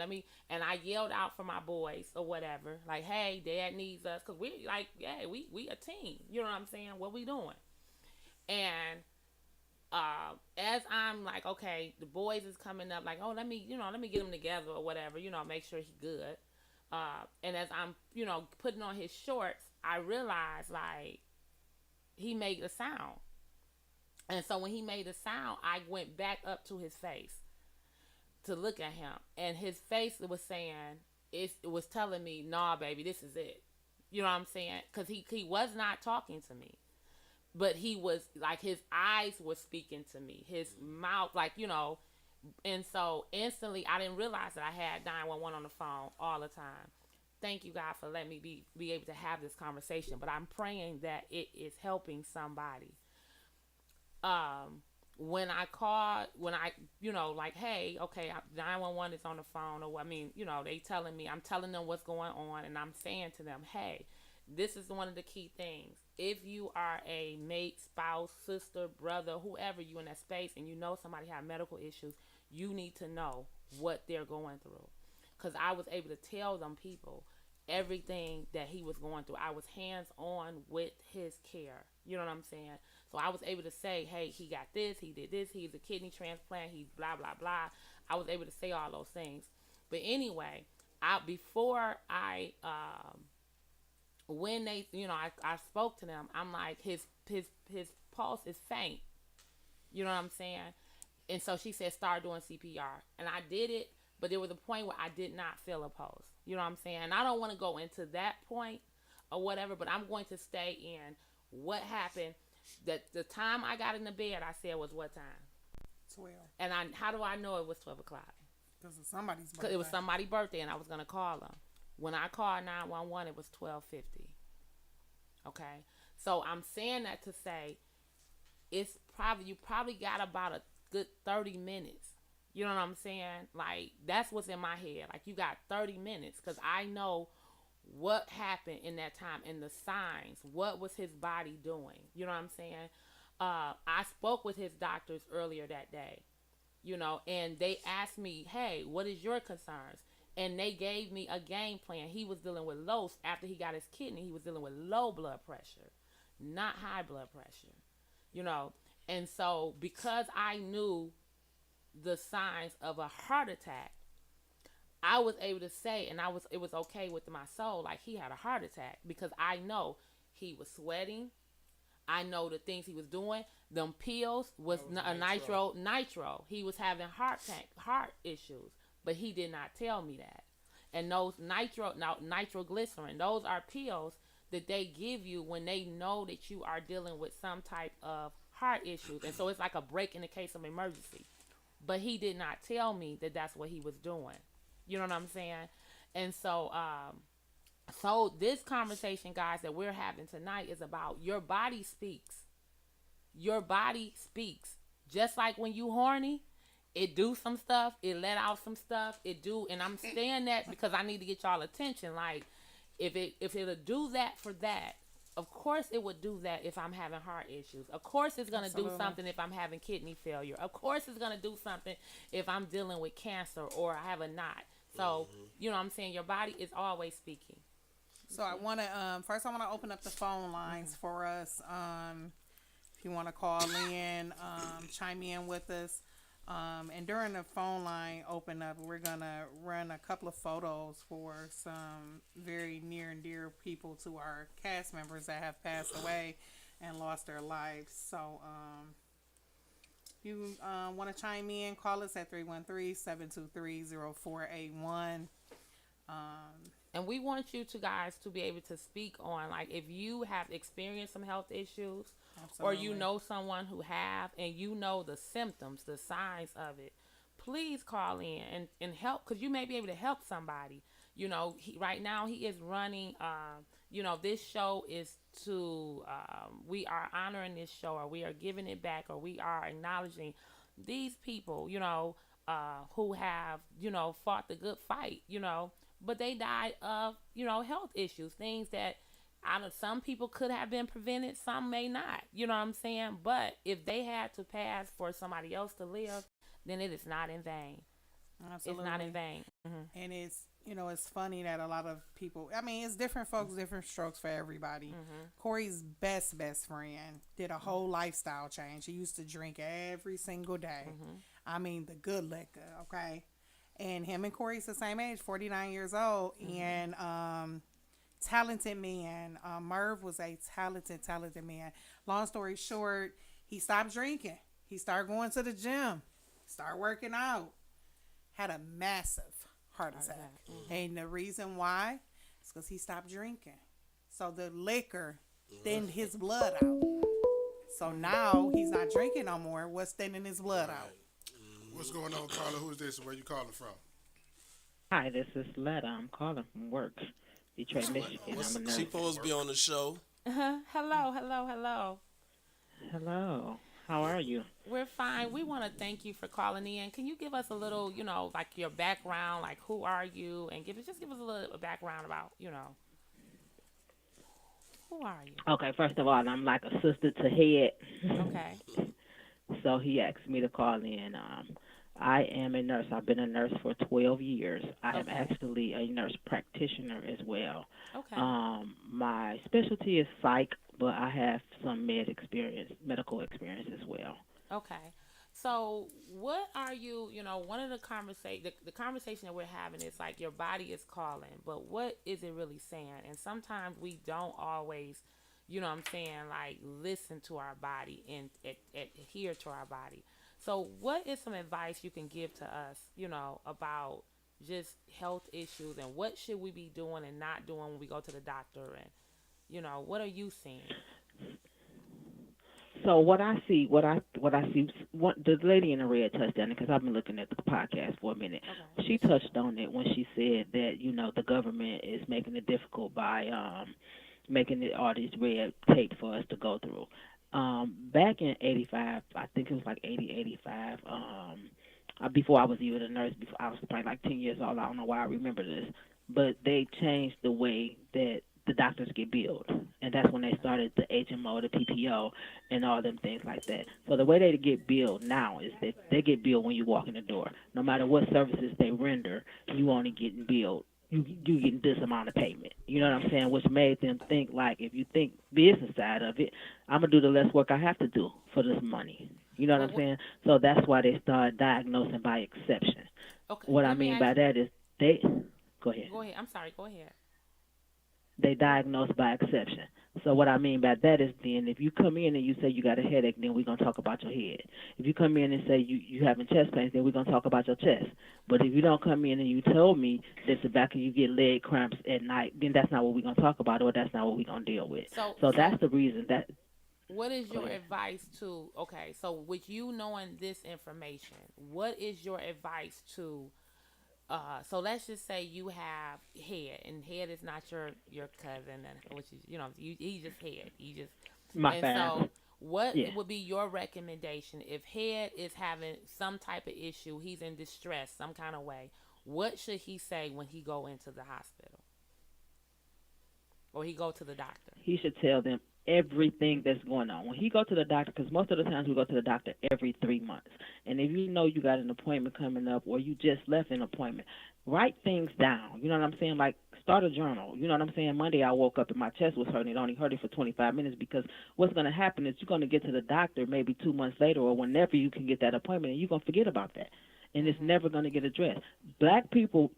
[SPEAKER 3] And I yelled out for my boys or whatever. Like, hey, Dad needs us. Because we like, yeah, we a team. You know what I'm saying? What we doing? And as I'm like, okay, the boys is coming up, like, oh, let me get him together or whatever, make sure he's good. And as I'm, putting on his shorts, I realized, like, he made a sound. And so when he made a sound, I went back up to his face to look at him. And his face was saying, it was telling me, nah, baby, this is it. You know what I'm saying? Because he was not talking to me. But he was, like, his eyes were speaking to me. His mouth, like, And so, instantly, I didn't realize that I had 911 on the phone all the time. Thank you, God, for letting me be able to have this conversation. But I'm praying that it is helping somebody. When I called, like, hey, okay, 911 is on the phone. Or, they telling me, I'm telling them what's going on. And I'm saying to them, hey, this is one of the key things. If you are a mate, spouse, sister, brother, whoever you in that space, and somebody have medical issues, you need to know what they're going through. Because I was able to tell them people everything that he was going through. I was hands-on with his care. You know what I'm saying? So I was able to say, hey, he got this, he did this, he's a kidney transplant, he's blah, blah, blah. I was able to say all those things. But anyway, when they, I spoke to them, I'm like, his pulse is faint. You know what I'm saying? And so she said, start doing CPR. And I did it, but there was a point where I did not feel a pulse. You know what I'm saying? And I don't want to go into that point or whatever, but I'm going to stay in what happened. That the time I got in the bed, I said was what time?
[SPEAKER 6] 12.
[SPEAKER 3] And how do I know it was 12 o'clock?
[SPEAKER 6] Because it's somebody's birthday.
[SPEAKER 3] Because it was somebody's birthday, and I was going to call them. When I called 911, it was 12:50. Okay? So I'm saying that to say you probably got about a good 30 minutes. You know what I'm saying? Like, that's what's in my head. Like, you got 30 minutes because I know what happened in that time and the signs. What was his body doing? You know what I'm saying? I spoke with his doctors earlier that day, and they asked me, hey, what is your concerns? And they gave me a game plan. He was dealing with after he got his kidney, he was dealing with low blood pressure, not high blood pressure, And so because I knew the signs of a heart attack, I was able to say, and it was okay with my soul, like he had a heart attack because I know he was sweating. I know the things he was doing. Them pills was nitro. He was having heart issues, but he did not tell me that. And those nitroglycerin, those are pills that they give you when they know that you are dealing with some type of heart issues. And so it's like a break in the case of emergency. But he did not tell me that that's what he was doing. You know what I'm saying? And so, so this conversation, guys, that we're having tonight is about your body speaks. Your body speaks. Just like when you horny, it do some stuff, it let out some stuff, and I'm saying that because I need to get y'all attention. Like, if it'll do that for that, of course it would do that if I'm having heart issues. Of course it's going to do something if I'm having kidney failure. Of course it's going to do something if I'm dealing with cancer or I have a knot. So, you know what I'm saying? Your body is always speaking.
[SPEAKER 6] So I want to, first I want to open up the phone lines for us. If you want to call in, chime in with us. And during the phone line open up, we're going to run a couple of photos for some very near and dear people to our cast members that have passed away and lost their lives. So, you want to chime in, call us at 313-723-0481.
[SPEAKER 3] And we want you guys to be able to speak on, like, if you have experienced some health issues, absolutely, or you know someone who have, and you know the symptoms, the signs of it, please call in and help, because you may be able to help somebody. Right now he is running, this show is to, we are honoring this show, or we are giving it back, or we are acknowledging these people, who have, fought the good fight, but they died of, health issues, things that some people could have been prevented, some may not, you know what I'm saying? But if they had to pass for somebody else to live, then it is not in vain.
[SPEAKER 6] Absolutely.
[SPEAKER 3] It's not in vain. Mm-hmm.
[SPEAKER 6] And it's, it's funny that a lot of people, it's different folks, different strokes for everybody. Mm-hmm. Corey's best friend did a whole lifestyle change. He used to drink every single day. Mm-hmm. The good liquor, okay? And him and Corey's the same age, 49 years old. Mm-hmm. And talented man. Merv was a talented man. Long story short, he stopped drinking. He started going to the gym. Started working out. Had a massive heart attack. Mm-hmm. And the reason why is because he stopped drinking. So the liquor thinned his blood out. So now he's not drinking no more. What's thinning his blood out?
[SPEAKER 5] What's going on, Carla? Who's this? Where you calling from?
[SPEAKER 7] Hi, this is Letta. I'm calling from work, Detroit, Michigan. I'm a nurse.
[SPEAKER 4] She supposed to be on the show.
[SPEAKER 3] Hello.
[SPEAKER 7] Hello. How are you?
[SPEAKER 3] We're fine. We want to thank you for calling in. Can you give us a little, like your background, like who are you, and give us a little background about, who are you?
[SPEAKER 7] Okay, first of all, I'm like a sister to Head.
[SPEAKER 3] Okay.
[SPEAKER 7] So he asked me to call in. I am a nurse. I've been a nurse for 12 years. I am actually a nurse practitioner as well.
[SPEAKER 3] Okay.
[SPEAKER 7] My specialty is psych, but I have some medical experience as well.
[SPEAKER 3] Okay. So, what are you? You know, one of the conversation that we're having is like your body is calling, but what is it really saying? And sometimes we don't always, you know, what I'm saying, like listen to our body and adhere to our body. So, what is some advice you can give to us? You know, about just health issues and what should we be doing and not doing when we go to the doctor, and you know, what are you seeing?
[SPEAKER 7] So the lady in the red touched on it because I've been looking at the podcast for a minute.
[SPEAKER 3] Okay.
[SPEAKER 7] She touched on it when she said that the government is making it difficult by making it all this red tape for us to go through. Back in '85, I think it was like '85. Before I was even a nurse, before I was probably like 10 years old. I don't know why I remember this, but they changed the way that the doctors get billed, and that's when they started the HMO, the PPO, and all them things like that. So the way they get billed now is that they get billed when you walk in the door. No matter what services they render, you only getting billed. You getting this amount of payment. You know what I'm saying? Which made them think like, if you think business side of it, I'm gonna do the less work I have to do for this money. You know what I'm saying? So that's why they started diagnosing by exception.
[SPEAKER 3] Okay.
[SPEAKER 7] What I mean by that is they go ahead.
[SPEAKER 3] Go ahead. I'm sorry. Go ahead.
[SPEAKER 7] They diagnose by exception. So what I mean by that is then if you come in and you say you got a headache, then we're going to talk about your head. If you come in and say you having chest pains, then we're going to talk about your chest. But if you don't come in and you tell me that the back of you get leg cramps at night, then that's not what we're going to talk about, or that's not what we're going to deal with. So that's the reason that.
[SPEAKER 3] What is your advice to, okay, so with you knowing this information, what is your advice to, so let's just say you have head, and head is not your cousin, which is, he's just head.
[SPEAKER 7] My family.
[SPEAKER 3] So what would be your recommendation if head is having some type of issue, he's in distress, some kind of way, what should he say when he go into the hospital? Or he go to the doctor?
[SPEAKER 7] He should tell them everything that's going on. When he go to the doctor, because most of the times we go to the doctor every 3 months, and if you know you got an appointment coming up or you just left an appointment, write things down. You know what I'm saying? Like, start a journal. You know what I'm saying? Monday I woke up and my chest was hurting. It only hurted for 25 minutes because what's going to happen is you're going to get to the doctor maybe 2 months later or whenever you can get that appointment, and you're going to forget about that. And it's never going to get addressed. Black people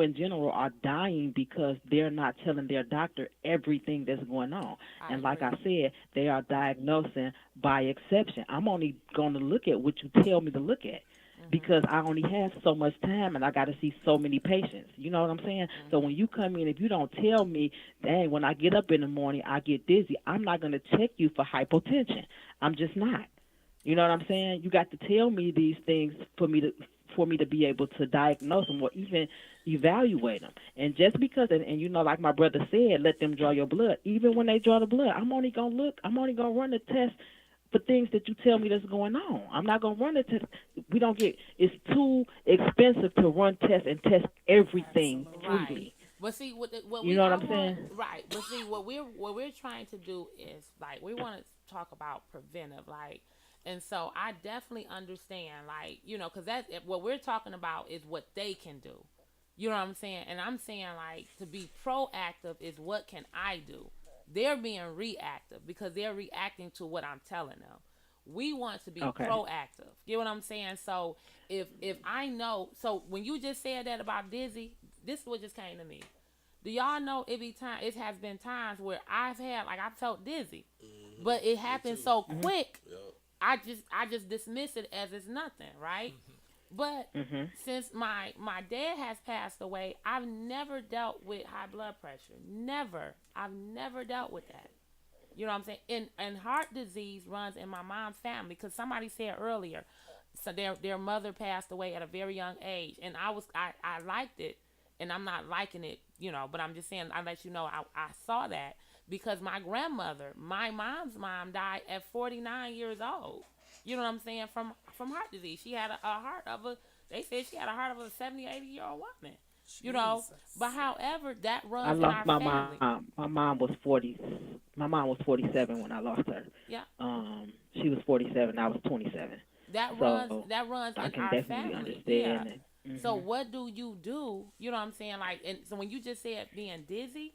[SPEAKER 7] in general are dying because they're not telling their doctor everything that's going on. And like I said, they are diagnosing by exception. I'm only going to look at what you tell me to look at because I only have so much time and I got to see so many patients. You know what I'm saying? So when you come in, if you don't tell me, dang, when I get up in the morning, I get dizzy, I'm not going to check you for hypotension. I'm just not. You know what I'm saying? You got to tell me these things for me to be able to diagnose them or even evaluate them. And just because, and like my brother said, let them draw your blood. Even when they draw the blood, I'm only going to run the test for things that you tell me that's going on. I'm not going to run the test. It's too expensive to run tests and test everything freely.
[SPEAKER 3] Right. But see, what
[SPEAKER 7] you know what I'm saying?
[SPEAKER 3] Right. But see, what we're trying to do is, like, we want to talk about preventive, like. And so I definitely understand, like, because that's what we're talking about is what they can do. You know what I'm saying? And I'm saying, like, to be proactive is what can I do? They're being reactive because they're reacting to what I'm telling them. We want to be proactive. You know what I'm saying? So if I know, so when you just said that about dizzy, this is what just came to me. Do y'all know it has been times where I felt dizzy, but it happened so quick. Yep. I just dismiss it as it's nothing, right? But since my dad has passed away, I've never dealt with high blood pressure. Never. I've never dealt with that. You know what I'm saying? And heart disease runs in my mom's family because somebody said earlier, so their mother passed away at a very young age, and I liked it, and I'm not liking it, but I'm just saying I let you know I saw that. Because my grandmother, my mom's mom, died at 49 years old. You know what I'm saying? From heart disease. She had they said she had a heart of a 70, 80-year-old woman. Jesus. But however, that runs in our family.
[SPEAKER 7] My mom was 40. My mom was 47 when I lost her.
[SPEAKER 3] Yeah.
[SPEAKER 7] She was 47. I was 27.
[SPEAKER 3] That runs in our family.
[SPEAKER 7] I can definitely understand it.
[SPEAKER 3] Mm-hmm. So what do? You know what I'm saying? Like, and so when you just said being dizzy,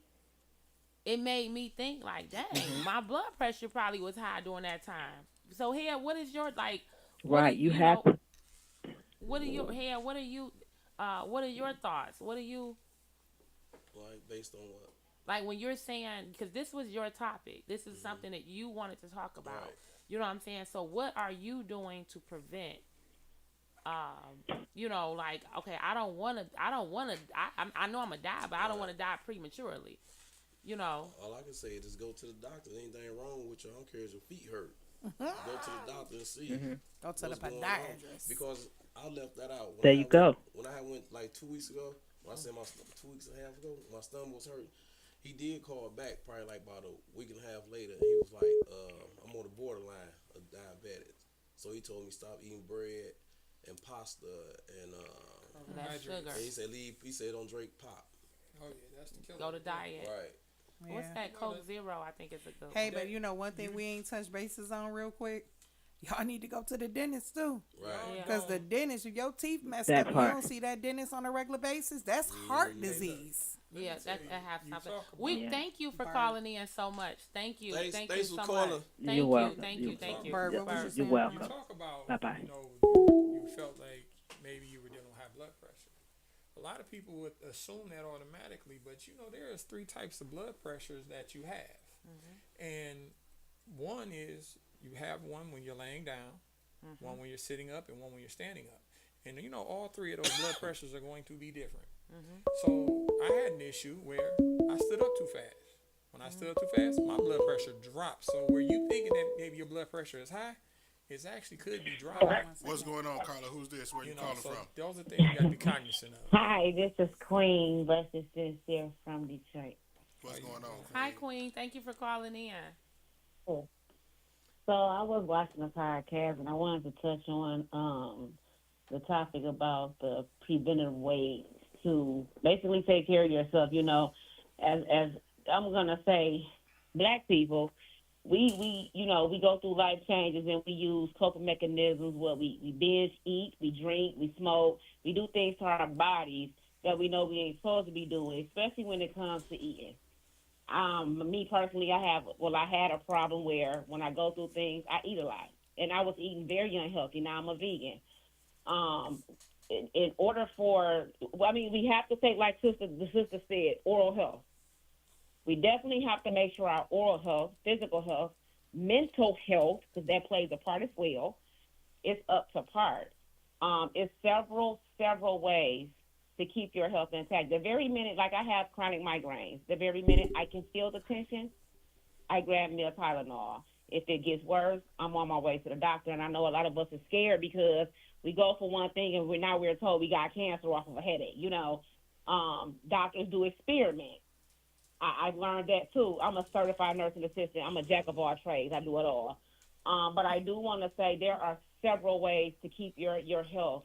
[SPEAKER 3] it made me think like, dang, my blood pressure probably was high during that time. So here, what is your, like,
[SPEAKER 7] Right. You have to.
[SPEAKER 3] What are your what are your thoughts? What are you
[SPEAKER 4] Like based on what?
[SPEAKER 3] like when you're saying, because this was your topic, this is something that you wanted to talk about.
[SPEAKER 4] Right.
[SPEAKER 3] You know what I'm saying? So what are you doing to prevent? Like, okay, I know I'm gonna die, but I don't want to die prematurely.
[SPEAKER 4] All I can say is just go to the doctor. Anything wrong with you? I don't care if your feet hurt. Go to the doctor and see.
[SPEAKER 6] Go to the
[SPEAKER 4] what's going on.
[SPEAKER 6] podiatrist.
[SPEAKER 4] Because I left that out.
[SPEAKER 7] There you go.
[SPEAKER 4] When I went like 2 weeks ago, when I said 2 weeks and a half ago, my stomach was hurt. He did call back probably like about a week and a half later. And he was like, I'm on the borderline of diabetes. So he told me stop eating bread and pasta and
[SPEAKER 3] That's sugar.
[SPEAKER 4] he said he said don't drink pop.
[SPEAKER 1] Oh yeah, that's the killer.
[SPEAKER 3] Go to diet.
[SPEAKER 4] Right.
[SPEAKER 3] What's
[SPEAKER 6] Yeah.
[SPEAKER 3] that? Coke Zero, I think, is a good
[SPEAKER 6] Hey,
[SPEAKER 3] one.
[SPEAKER 6] but one thing we ain't touched bases on real quick. Y'all need to go to the dentist too.
[SPEAKER 4] Right.
[SPEAKER 3] Yeah.
[SPEAKER 6] Because the dentist, if your teeth messed
[SPEAKER 7] That
[SPEAKER 6] up,
[SPEAKER 7] part.
[SPEAKER 6] you don't see that dentist on a regular basis. That's heart disease.
[SPEAKER 3] Yeah, that has
[SPEAKER 1] you
[SPEAKER 3] something.
[SPEAKER 1] talk about
[SPEAKER 3] We
[SPEAKER 7] it.
[SPEAKER 3] thank you for
[SPEAKER 6] Bird.
[SPEAKER 3] calling in so much. Thank you.
[SPEAKER 4] Thanks
[SPEAKER 3] Thank you
[SPEAKER 4] for
[SPEAKER 3] so
[SPEAKER 4] calling.
[SPEAKER 3] much.
[SPEAKER 7] You're
[SPEAKER 3] Thank you.
[SPEAKER 7] welcome.
[SPEAKER 3] Thank
[SPEAKER 7] You're
[SPEAKER 3] you. Thank you.
[SPEAKER 6] Bird, what was you
[SPEAKER 3] Bird.
[SPEAKER 6] saying?
[SPEAKER 7] You're welcome.
[SPEAKER 1] You talk about,
[SPEAKER 7] Bye-bye.
[SPEAKER 1] You felt like maybe you were dealing with high blood pressure. A lot of people would assume that automatically, but there's 3 types of blood pressures that you have. And one is you have one when you're laying down, one when you're sitting up, and one when you're standing up. And all 3 of those blood pressures are going to be different. So I had an issue where I stood up too fast. When I stood up too fast, my blood pressure dropped. So where you thinking that maybe your blood pressure is high, it actually could be dropping.
[SPEAKER 5] What's going on, Carla? Who's this? Where you calling
[SPEAKER 1] So
[SPEAKER 5] from?
[SPEAKER 1] those are things you got to be cognizant of.
[SPEAKER 8] Hi, this is Queen Blessed Sincere from Detroit.
[SPEAKER 5] What's going on?
[SPEAKER 3] Hi, Queen. Thank you for calling in.
[SPEAKER 8] So I was watching a podcast and I wanted to touch on the topic about the preventive ways to basically take care of yourself. As I'm gonna say, Black people, we go through life changes and we use coping mechanisms. We binge eat, we drink, we smoke, we do things to our bodies that we know we ain't supposed to be doing, especially when it comes to eating. Me personally, I had a problem where when I go through things, I eat a lot, and I was eating very unhealthy. Now I'm a vegan. In order we have to take, like the sister said, oral health. We definitely have to make sure our oral health, physical health, mental health, because that plays a part as well, is up to par. It's several ways to keep your health intact. The very minute, like I have chronic migraines, the very minute I can feel the tension, I grab me a Tylenol. If it gets worse, I'm on my way to the doctor. And I know a lot of us are scared because we go for one thing and we're told we got cancer off of a headache. Doctors do experiments. I've learned that too. I'm a certified nursing assistant. I'm a jack of all trades. I do it all. But I do want to say there are several ways to keep your health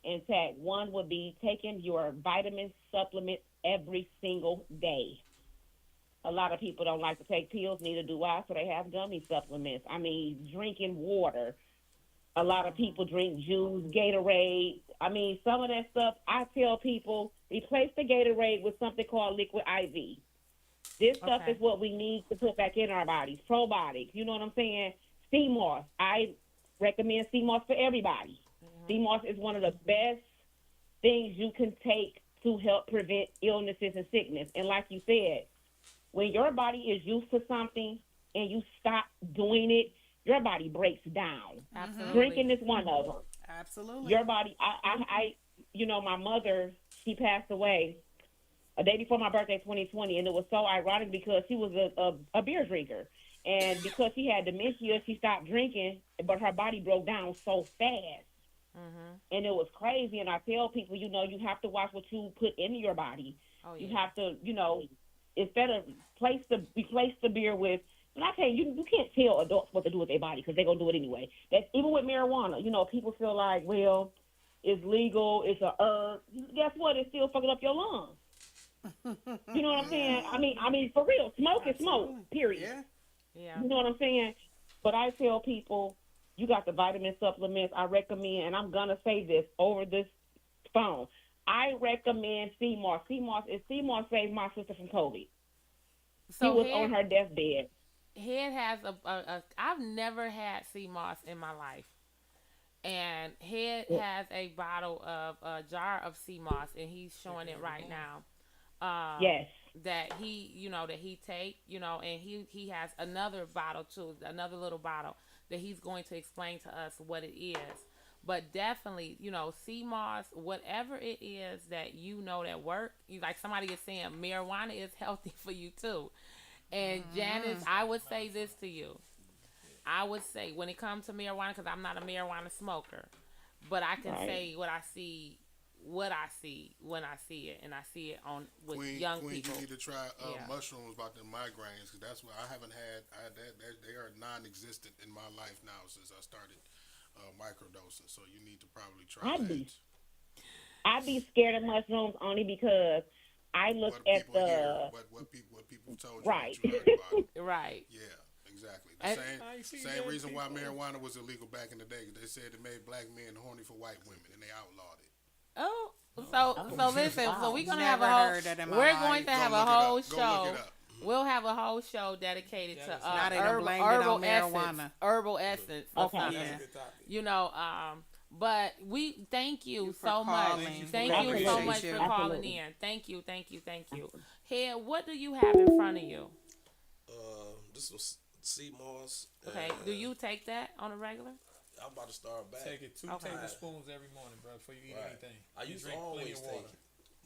[SPEAKER 8] intact. One would be taking your vitamin supplements every single day. A lot of people don't like to take pills, neither do I, so they have gummy supplements. Drinking water. A lot of people drink juice, Gatorade. Some of that stuff, I tell people, replace the Gatorade with something called liquid IV. This stuff is what we need to put back in our bodies, probiotics. You know what I'm saying? Sea moss. I recommend sea moss for everybody. Sea moss is one of the best things you can take to help prevent illnesses and sickness. And like you said, when your body is used to something and you stop doing it, your body breaks down.
[SPEAKER 3] Absolutely.
[SPEAKER 8] Drinking is one of them.
[SPEAKER 6] Absolutely.
[SPEAKER 8] Your body, my mother, she passed away a day before my birthday, 2020, and it was so ironic because she was a beer drinker. And because she had dementia, she stopped drinking, but her body broke down so fast. And it was crazy. And I tell people, you have to watch what you put into your body.
[SPEAKER 3] Oh, yeah.
[SPEAKER 8] You have to, instead of replace the beer with, and I tell you can't tell adults what to do with their body because they're going to do it anyway. That's even with marijuana. People feel like, well, it's legal, it's a herb. Guess what? It's still fucking up your lungs. You know what I'm saying? I mean, for real, smoke is smoke, period.
[SPEAKER 3] Yeah.
[SPEAKER 8] You know what I'm saying? But I tell people, you got the vitamin supplements. I recommend, and I'm going to say this over this phone, I recommend sea moss. Sea moss saved my sister from COVID. She was on her deathbed.
[SPEAKER 3] Head has a I've never had sea moss in my life. And Head has a bottle of a jar of sea moss, and he's showing it right now.
[SPEAKER 8] Yes.
[SPEAKER 3] That he take, and he has another bottle too, another little bottle that he's going to explain to us what it is. But definitely, sea moss, whatever it is that that work, like somebody is saying, marijuana is healthy for you too. And Janice, I would say this to you. I would say when it comes to marijuana, because I'm not a marijuana smoker, but I can say what I see when I see it, and I see it with young people.
[SPEAKER 5] You need to try mushrooms about the migraines, because that's what I haven't had. They are non-existent in my life now since I started microdosing. So you need to probably try that.
[SPEAKER 8] I'd be scared of mushrooms only because I look at
[SPEAKER 5] what people told you.
[SPEAKER 8] Right.
[SPEAKER 5] That you heard about it.
[SPEAKER 3] Right.
[SPEAKER 5] Yeah. Exactly. The same reason why marijuana was illegal back in the day. They said it made black men horny for white women, and they outlawed it.
[SPEAKER 3] Oh, so listen.
[SPEAKER 6] Wow.
[SPEAKER 3] So we're gonna
[SPEAKER 6] Never
[SPEAKER 3] have
[SPEAKER 6] heard that in my
[SPEAKER 3] we're
[SPEAKER 6] life.
[SPEAKER 3] going to have
[SPEAKER 5] Go
[SPEAKER 3] a
[SPEAKER 5] look it
[SPEAKER 3] whole
[SPEAKER 5] up. Go look
[SPEAKER 3] show.
[SPEAKER 5] it up.
[SPEAKER 3] We'll have a whole show dedicated to
[SPEAKER 6] Now they done blamed it
[SPEAKER 3] herbal
[SPEAKER 6] on
[SPEAKER 3] essence,
[SPEAKER 6] marijuana.
[SPEAKER 3] herbal essence. Or
[SPEAKER 8] Okay.
[SPEAKER 3] something.
[SPEAKER 6] Yeah.
[SPEAKER 1] That's a good topic.
[SPEAKER 3] But we thank you
[SPEAKER 6] for
[SPEAKER 3] so much.
[SPEAKER 6] calling.
[SPEAKER 3] Thank
[SPEAKER 8] Absolutely.
[SPEAKER 3] you so much
[SPEAKER 6] Appreciate
[SPEAKER 3] for
[SPEAKER 6] you.
[SPEAKER 3] calling
[SPEAKER 8] Absolutely.
[SPEAKER 3] in. Thank you. Head, what do you have in front of you?
[SPEAKER 4] This was sea moss.
[SPEAKER 3] Okay. Do you take that on a regular?
[SPEAKER 4] I'm about to start back.
[SPEAKER 1] Take it 2 tablespoons every morning, bro, before you eat anything.
[SPEAKER 4] I used to always take it,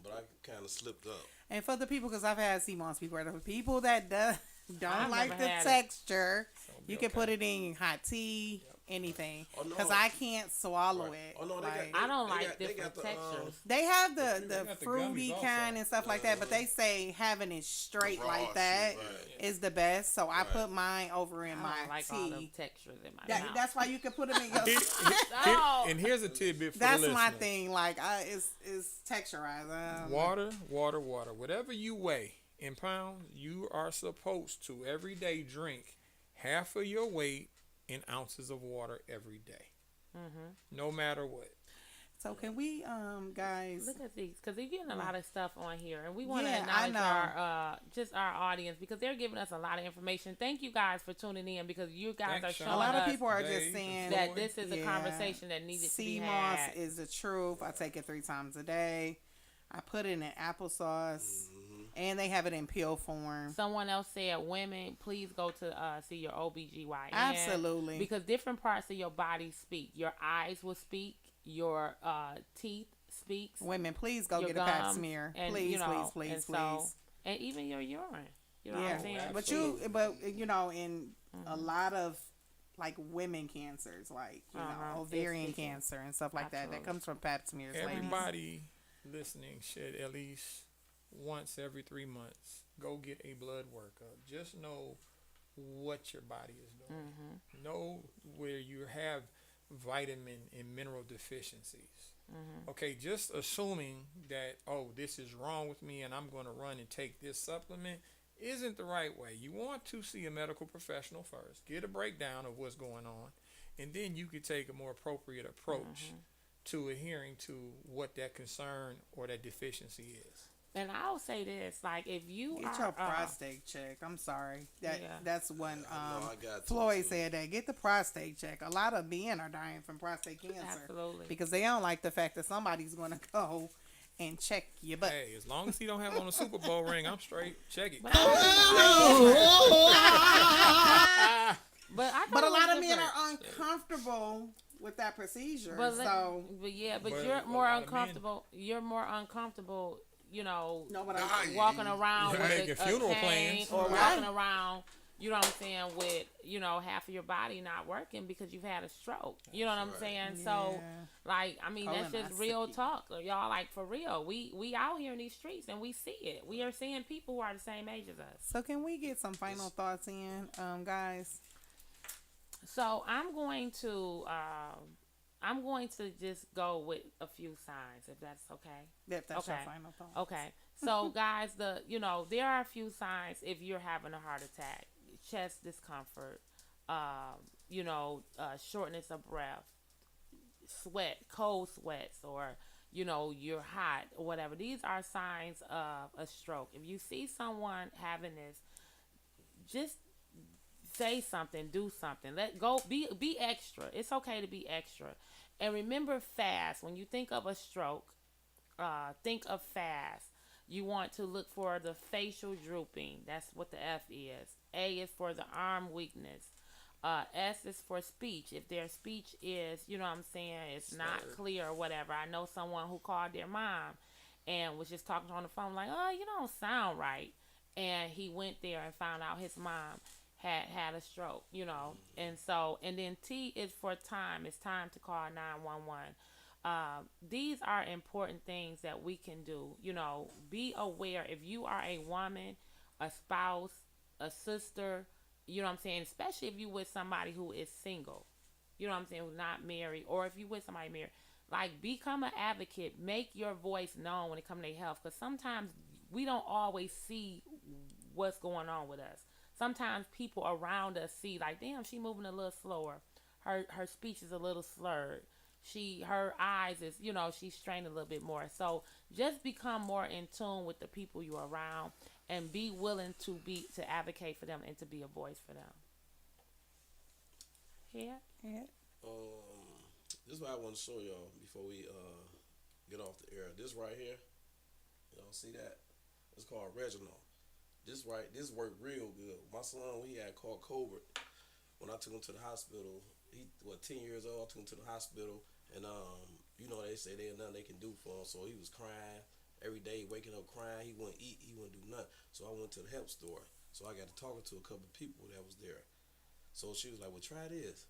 [SPEAKER 4] but I kind of slipped up.
[SPEAKER 6] And for the people, because I've had sea moss before, the people that don't
[SPEAKER 3] I've
[SPEAKER 6] like
[SPEAKER 3] never
[SPEAKER 6] the
[SPEAKER 3] had it.
[SPEAKER 6] texture,
[SPEAKER 1] So
[SPEAKER 6] you
[SPEAKER 1] be
[SPEAKER 6] can
[SPEAKER 1] okay.
[SPEAKER 6] put it in hot tea, anything.
[SPEAKER 4] Oh, no.
[SPEAKER 6] Because I can't swallow
[SPEAKER 4] Right.
[SPEAKER 6] it.
[SPEAKER 4] Oh, no, they
[SPEAKER 6] Like,
[SPEAKER 4] got-
[SPEAKER 3] I don't
[SPEAKER 4] They
[SPEAKER 3] like
[SPEAKER 4] got- they
[SPEAKER 3] different
[SPEAKER 4] got the,
[SPEAKER 3] textures.
[SPEAKER 6] they have
[SPEAKER 1] They
[SPEAKER 6] the
[SPEAKER 1] got the
[SPEAKER 6] fruity
[SPEAKER 1] gummies also.
[SPEAKER 6] kind and stuff like that, but they say having it straight
[SPEAKER 5] raw
[SPEAKER 6] like that
[SPEAKER 5] shit,
[SPEAKER 6] is the best. So I
[SPEAKER 4] Right.
[SPEAKER 6] put mine over in
[SPEAKER 3] I
[SPEAKER 6] my
[SPEAKER 3] don't like all them
[SPEAKER 6] tea.
[SPEAKER 3] textures in my mouth.
[SPEAKER 6] That's why you can put them in your.
[SPEAKER 3] No.
[SPEAKER 1] And here's a tidbit for
[SPEAKER 6] That's
[SPEAKER 1] the
[SPEAKER 6] my
[SPEAKER 1] listeners.
[SPEAKER 6] thing. Like it's texturized.
[SPEAKER 1] Water. Whatever you weigh in pounds, you are supposed to every day drink half of your weight in ounces of water every day. No matter what.
[SPEAKER 6] So can we, guys?
[SPEAKER 3] Look at these, because they're getting a lot of stuff on here, and we want to
[SPEAKER 6] Yeah, I
[SPEAKER 3] acknowledge
[SPEAKER 6] know.
[SPEAKER 3] our audience, because they're giving us a lot of information. Thank you guys for tuning in, because you guys
[SPEAKER 1] Thanks,
[SPEAKER 3] are
[SPEAKER 1] Sean.
[SPEAKER 3] showing
[SPEAKER 6] A lot of
[SPEAKER 3] us
[SPEAKER 6] people are
[SPEAKER 1] Dave,
[SPEAKER 6] just saying
[SPEAKER 3] that this is a
[SPEAKER 6] Yeah.
[SPEAKER 3] conversation that needed to
[SPEAKER 6] sea
[SPEAKER 3] be
[SPEAKER 6] moss
[SPEAKER 3] had.
[SPEAKER 6] is the truth. I take it 3 times a day. I put it in applesauce, and they have it in pill form.
[SPEAKER 3] Someone else said, women, please go to see your OBGYN.
[SPEAKER 6] Absolutely.
[SPEAKER 3] Because different parts of your body speak. Your eyes will speak. Your teeth speaks.
[SPEAKER 6] Women, please go
[SPEAKER 3] your
[SPEAKER 6] get a pap
[SPEAKER 3] gums,
[SPEAKER 6] smear.
[SPEAKER 3] and,
[SPEAKER 6] Please,
[SPEAKER 3] and
[SPEAKER 6] please.
[SPEAKER 3] so, and even your urine. You know what I'm saying?
[SPEAKER 6] Yeah,
[SPEAKER 1] Absolutely.
[SPEAKER 6] but in a lot of like women cancers, like ovarian
[SPEAKER 3] It's-
[SPEAKER 6] cancer and stuff like that
[SPEAKER 3] Absolutely.
[SPEAKER 6] comes from pap smears. ladies.
[SPEAKER 1] Everybody listening should at least once every 3 months go get a blood workup. Just know what your body is doing. Know where you have vitamin and mineral deficiencies. Okay, just assuming that, this is wrong with me and I'm going to run and take this supplement isn't the right way. You want to see a medical professional first, get a breakdown of what's going on, and then you can take a more appropriate approach to adhering to what that concern or that deficiency is.
[SPEAKER 3] And I'll say this, like, if you
[SPEAKER 6] Get
[SPEAKER 3] are,
[SPEAKER 6] your prostate checked. I'm sorry. That's when
[SPEAKER 4] I got to,
[SPEAKER 6] Floyd
[SPEAKER 4] too.
[SPEAKER 6] said that. Get the prostate check. A lot of men are dying from prostate cancer.
[SPEAKER 3] Absolutely.
[SPEAKER 6] Because they don't like the fact that somebody's going to go and check your butt.
[SPEAKER 1] Hey, as long as he don't have on a Super Bowl ring, I'm straight. Check it.
[SPEAKER 3] But I
[SPEAKER 6] But a
[SPEAKER 3] thought it
[SPEAKER 6] lot
[SPEAKER 3] was
[SPEAKER 6] of men
[SPEAKER 3] different.
[SPEAKER 6] are uncomfortable with that procedure.
[SPEAKER 3] But
[SPEAKER 6] So
[SPEAKER 3] you're
[SPEAKER 1] But
[SPEAKER 3] more
[SPEAKER 1] a lot of
[SPEAKER 3] uncomfortable. You're more uncomfortable,
[SPEAKER 6] no, but
[SPEAKER 5] Nah,
[SPEAKER 3] walking around
[SPEAKER 1] You're
[SPEAKER 3] with
[SPEAKER 1] making
[SPEAKER 3] a
[SPEAKER 1] funeral
[SPEAKER 3] cane
[SPEAKER 1] plans.
[SPEAKER 3] or
[SPEAKER 6] Right.
[SPEAKER 3] walking around, you know what I'm saying, with, half of your body not working because you've had a stroke. You know what I'm saying? So,
[SPEAKER 6] Yeah.
[SPEAKER 3] like, I mean, that's just real
[SPEAKER 6] Colonoscopy.
[SPEAKER 3] talk. Y'all, like, for real. We out here in these streets and we see it. We are seeing people who are the same age as us.
[SPEAKER 6] So can we get some final thoughts in, guys?
[SPEAKER 3] So I'm going to just go with a few signs, if that's okay.
[SPEAKER 6] That's your
[SPEAKER 3] Okay.
[SPEAKER 6] final thought.
[SPEAKER 3] Okay. So guys, there are a few signs if you're having a heart attack: chest discomfort, shortness of breath, cold sweats, or you're hot or whatever. These are signs of a stroke. If you see someone having this, just say something, do something. Let go. Be extra. It's okay to be extra. And remember fast. When you think of a stroke, think of fast. You want to look for the facial drooping. That's what the F is. A is for the arm weakness. S is for speech. If their speech is, you know what I'm saying, it's not clear or whatever. I know someone who called their mom and was just talking on the phone like, oh, you don't sound right. And he went there and found out his mom had a stroke, you know. And then T is for time. It's time to call 911. These are important things that we can do. You know, be aware. If you are a woman, a spouse, a sister, you know what I'm saying, especially if you with somebody who is single, you know what I'm saying, who's not married, or if you with somebody married, like, become an advocate. Make your voice known when it comes to their health, because sometimes we don't always see what's going on with us. Sometimes people around us see, like, damn, she moving a little slower. Her speech is a little slurred. Her eyes is, you know, she's strained a little bit more. So just become more in tune with the people you're around and be willing to advocate for them and to be a voice for them. Yeah.
[SPEAKER 4] This is what I want to show y'all before we get off the air. This right here, y'all see that? It's called Reginald. This worked real good. My son, when he had caught COVID, when I took him to the hospital, he was 10 years old. I took him to the hospital, and you know, they say there's nothing they can do for him. So he was crying every day, waking up crying. He wouldn't eat. He wouldn't do nothing. So I went to the health store. So I got to talking to a couple of people that was there. So she was like, well, try this.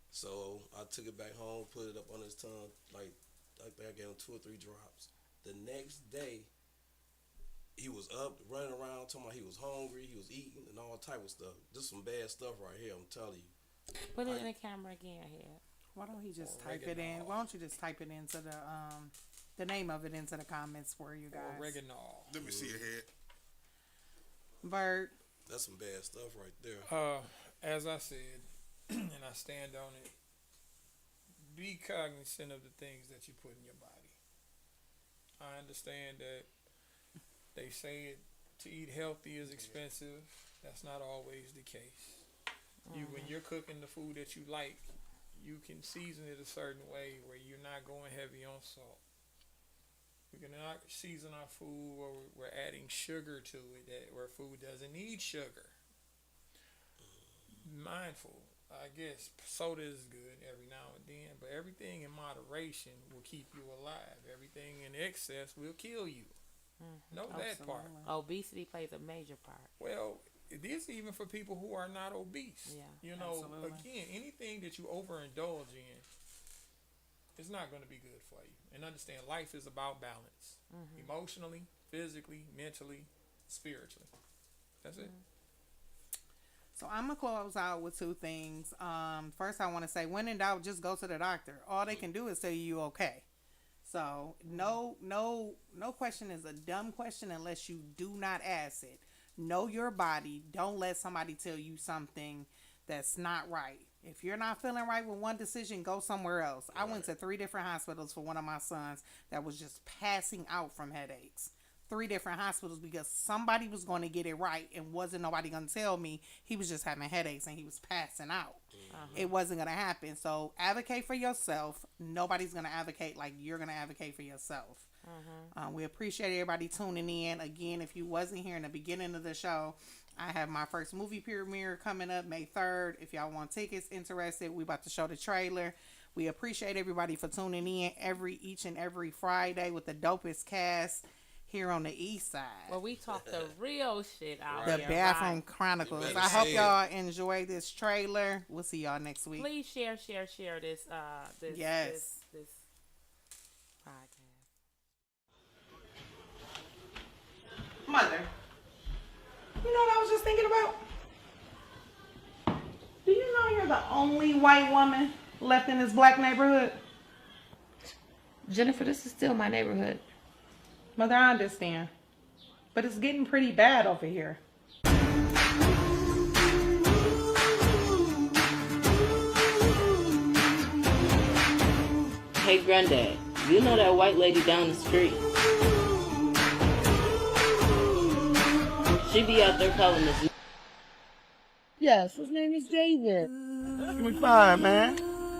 [SPEAKER 4] So I took it back home, put it up on his tongue, like I gave him 2 or 3 drops. The next day, he was up, running around, talking about he was hungry, he was eating, and all type of stuff. Just some bad stuff right here, I'm telling you.
[SPEAKER 3] Put it in the camera again here.
[SPEAKER 6] Why don't he just type it in? Why don't you just type it into the name of it into the comments for you guys?
[SPEAKER 1] Oregano.
[SPEAKER 5] Let me see your head.
[SPEAKER 6] Bert.
[SPEAKER 4] That's some bad stuff right there.
[SPEAKER 1] As I said, and I stand on it, be cognizant of the things that you put in your body. I understand that they say to eat healthy is expensive. That's not always the case. When you're cooking the food that you like, you can season it a certain way where you're not going heavy on salt. We cannot season our food where we're adding sugar to it, where food doesn't need sugar. Mindful. I guess soda is good every now and then, but everything in moderation will keep you alive. Everything in excess will kill you. Know that part.
[SPEAKER 3] Obesity plays a major part.
[SPEAKER 1] Well, it is even for people who are not obese.
[SPEAKER 3] Yeah,
[SPEAKER 1] you know, again, anything that you overindulge in is not going to be good for you. And understand, life is about balance. Emotionally, physically, mentally, spiritually. That's it.
[SPEAKER 6] So I'm going to close out with 2 things. First, I want to say, when in doubt, just go to the doctor. All they can do is tell you okay. So no question is a dumb question unless you do not ask it. Know your body. Don't let somebody tell you something that's not right. If you're not feeling right with one decision, go somewhere else. I went to 3 different hospitals for one of my sons that was just passing out from headaches. 3 different hospitals because somebody was going to get it right and wasn't nobody going to tell me he was just having headaches and he was passing out. It wasn't going to happen. So advocate for yourself. Nobody's going to advocate like you're going to advocate for yourself. We appreciate everybody tuning in. Again, if you wasn't here in the beginning of the show, I have my first movie premiere coming up May 3rd. If y'all want tickets, interested, we about to show the trailer. We appreciate everybody for tuning in each and every Friday with the dopest cast here on the east side.
[SPEAKER 3] Well, we talk the real shit out
[SPEAKER 6] the
[SPEAKER 3] here.
[SPEAKER 6] Bathroom Chronicles. I hope y'all enjoy this trailer. We'll see y'all next week.
[SPEAKER 3] Please share this
[SPEAKER 6] yes.
[SPEAKER 3] this podcast.
[SPEAKER 6] Mother, you know what I was just thinking about? Do you know you're the only white woman left in this black neighborhood?
[SPEAKER 9] Jennifer, this is still my neighborhood.
[SPEAKER 6] Mother, I understand. But it's getting pretty bad over here.
[SPEAKER 10] Hey, Granddad, you know that white lady down the street? She be out there calling us.
[SPEAKER 9] Yes, his name is David.
[SPEAKER 11] Give me 5, man.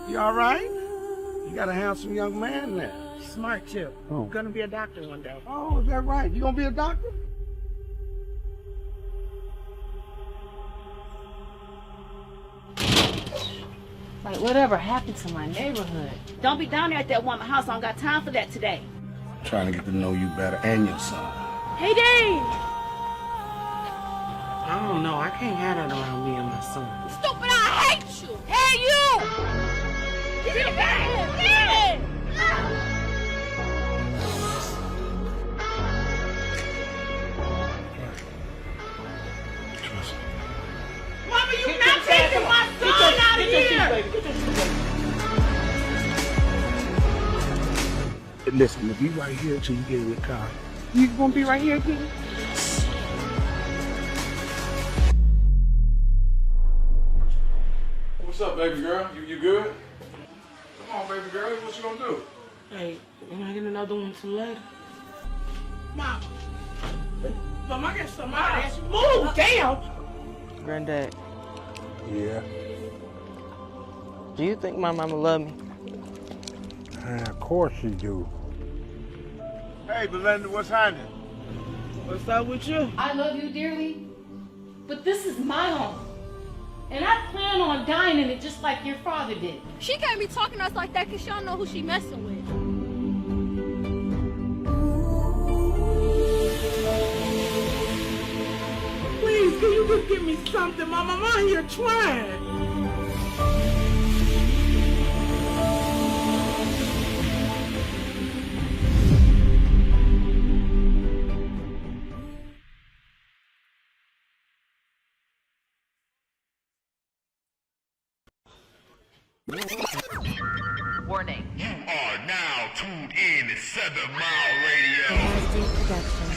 [SPEAKER 11] You all right? You got a handsome young man there.
[SPEAKER 9] Smart, too.
[SPEAKER 11] Oh.
[SPEAKER 9] Gonna be a doctor one day.
[SPEAKER 11] Oh, is that right? You gonna be a doctor?
[SPEAKER 9] Like, whatever happened to my neighborhood?
[SPEAKER 12] Don't be down there at that woman's house. I don't got time for that today.
[SPEAKER 11] Trying to get to know you better and your son.
[SPEAKER 12] Hey, Dave!
[SPEAKER 9] I don't know. I can't have that around me and my son.
[SPEAKER 12] Stupid, I hate you! Hey, you! Get it back! Get it!
[SPEAKER 11] Trust me.
[SPEAKER 12] Mama, you not taking my son out of here!
[SPEAKER 11] Listen, we'll be right here until you get in the car.
[SPEAKER 9] You gonna be right here, Kitty?
[SPEAKER 13] What's up, baby girl? You good? Come on, baby girl. What you gonna do?
[SPEAKER 9] Hey, can I get another one for later?
[SPEAKER 12] Mama. Mama, I got somebody else. Move, damn!
[SPEAKER 14] Granddad,
[SPEAKER 11] Yeah.
[SPEAKER 14] do you think my mama love me?
[SPEAKER 11] Of course you do. Hey, Belinda, what's happening?
[SPEAKER 9] What's up with you?
[SPEAKER 15] I love you dearly, but this is my home. And I plan on dying in it just like your father did.
[SPEAKER 16] She can't be talking to us like that because she don't know who she messing with.
[SPEAKER 9] Please, can you just give me something, Mama? I'm out here trying.
[SPEAKER 2] Warning. You are now tuned in to 7 Mile Radio.
[SPEAKER 3] Production.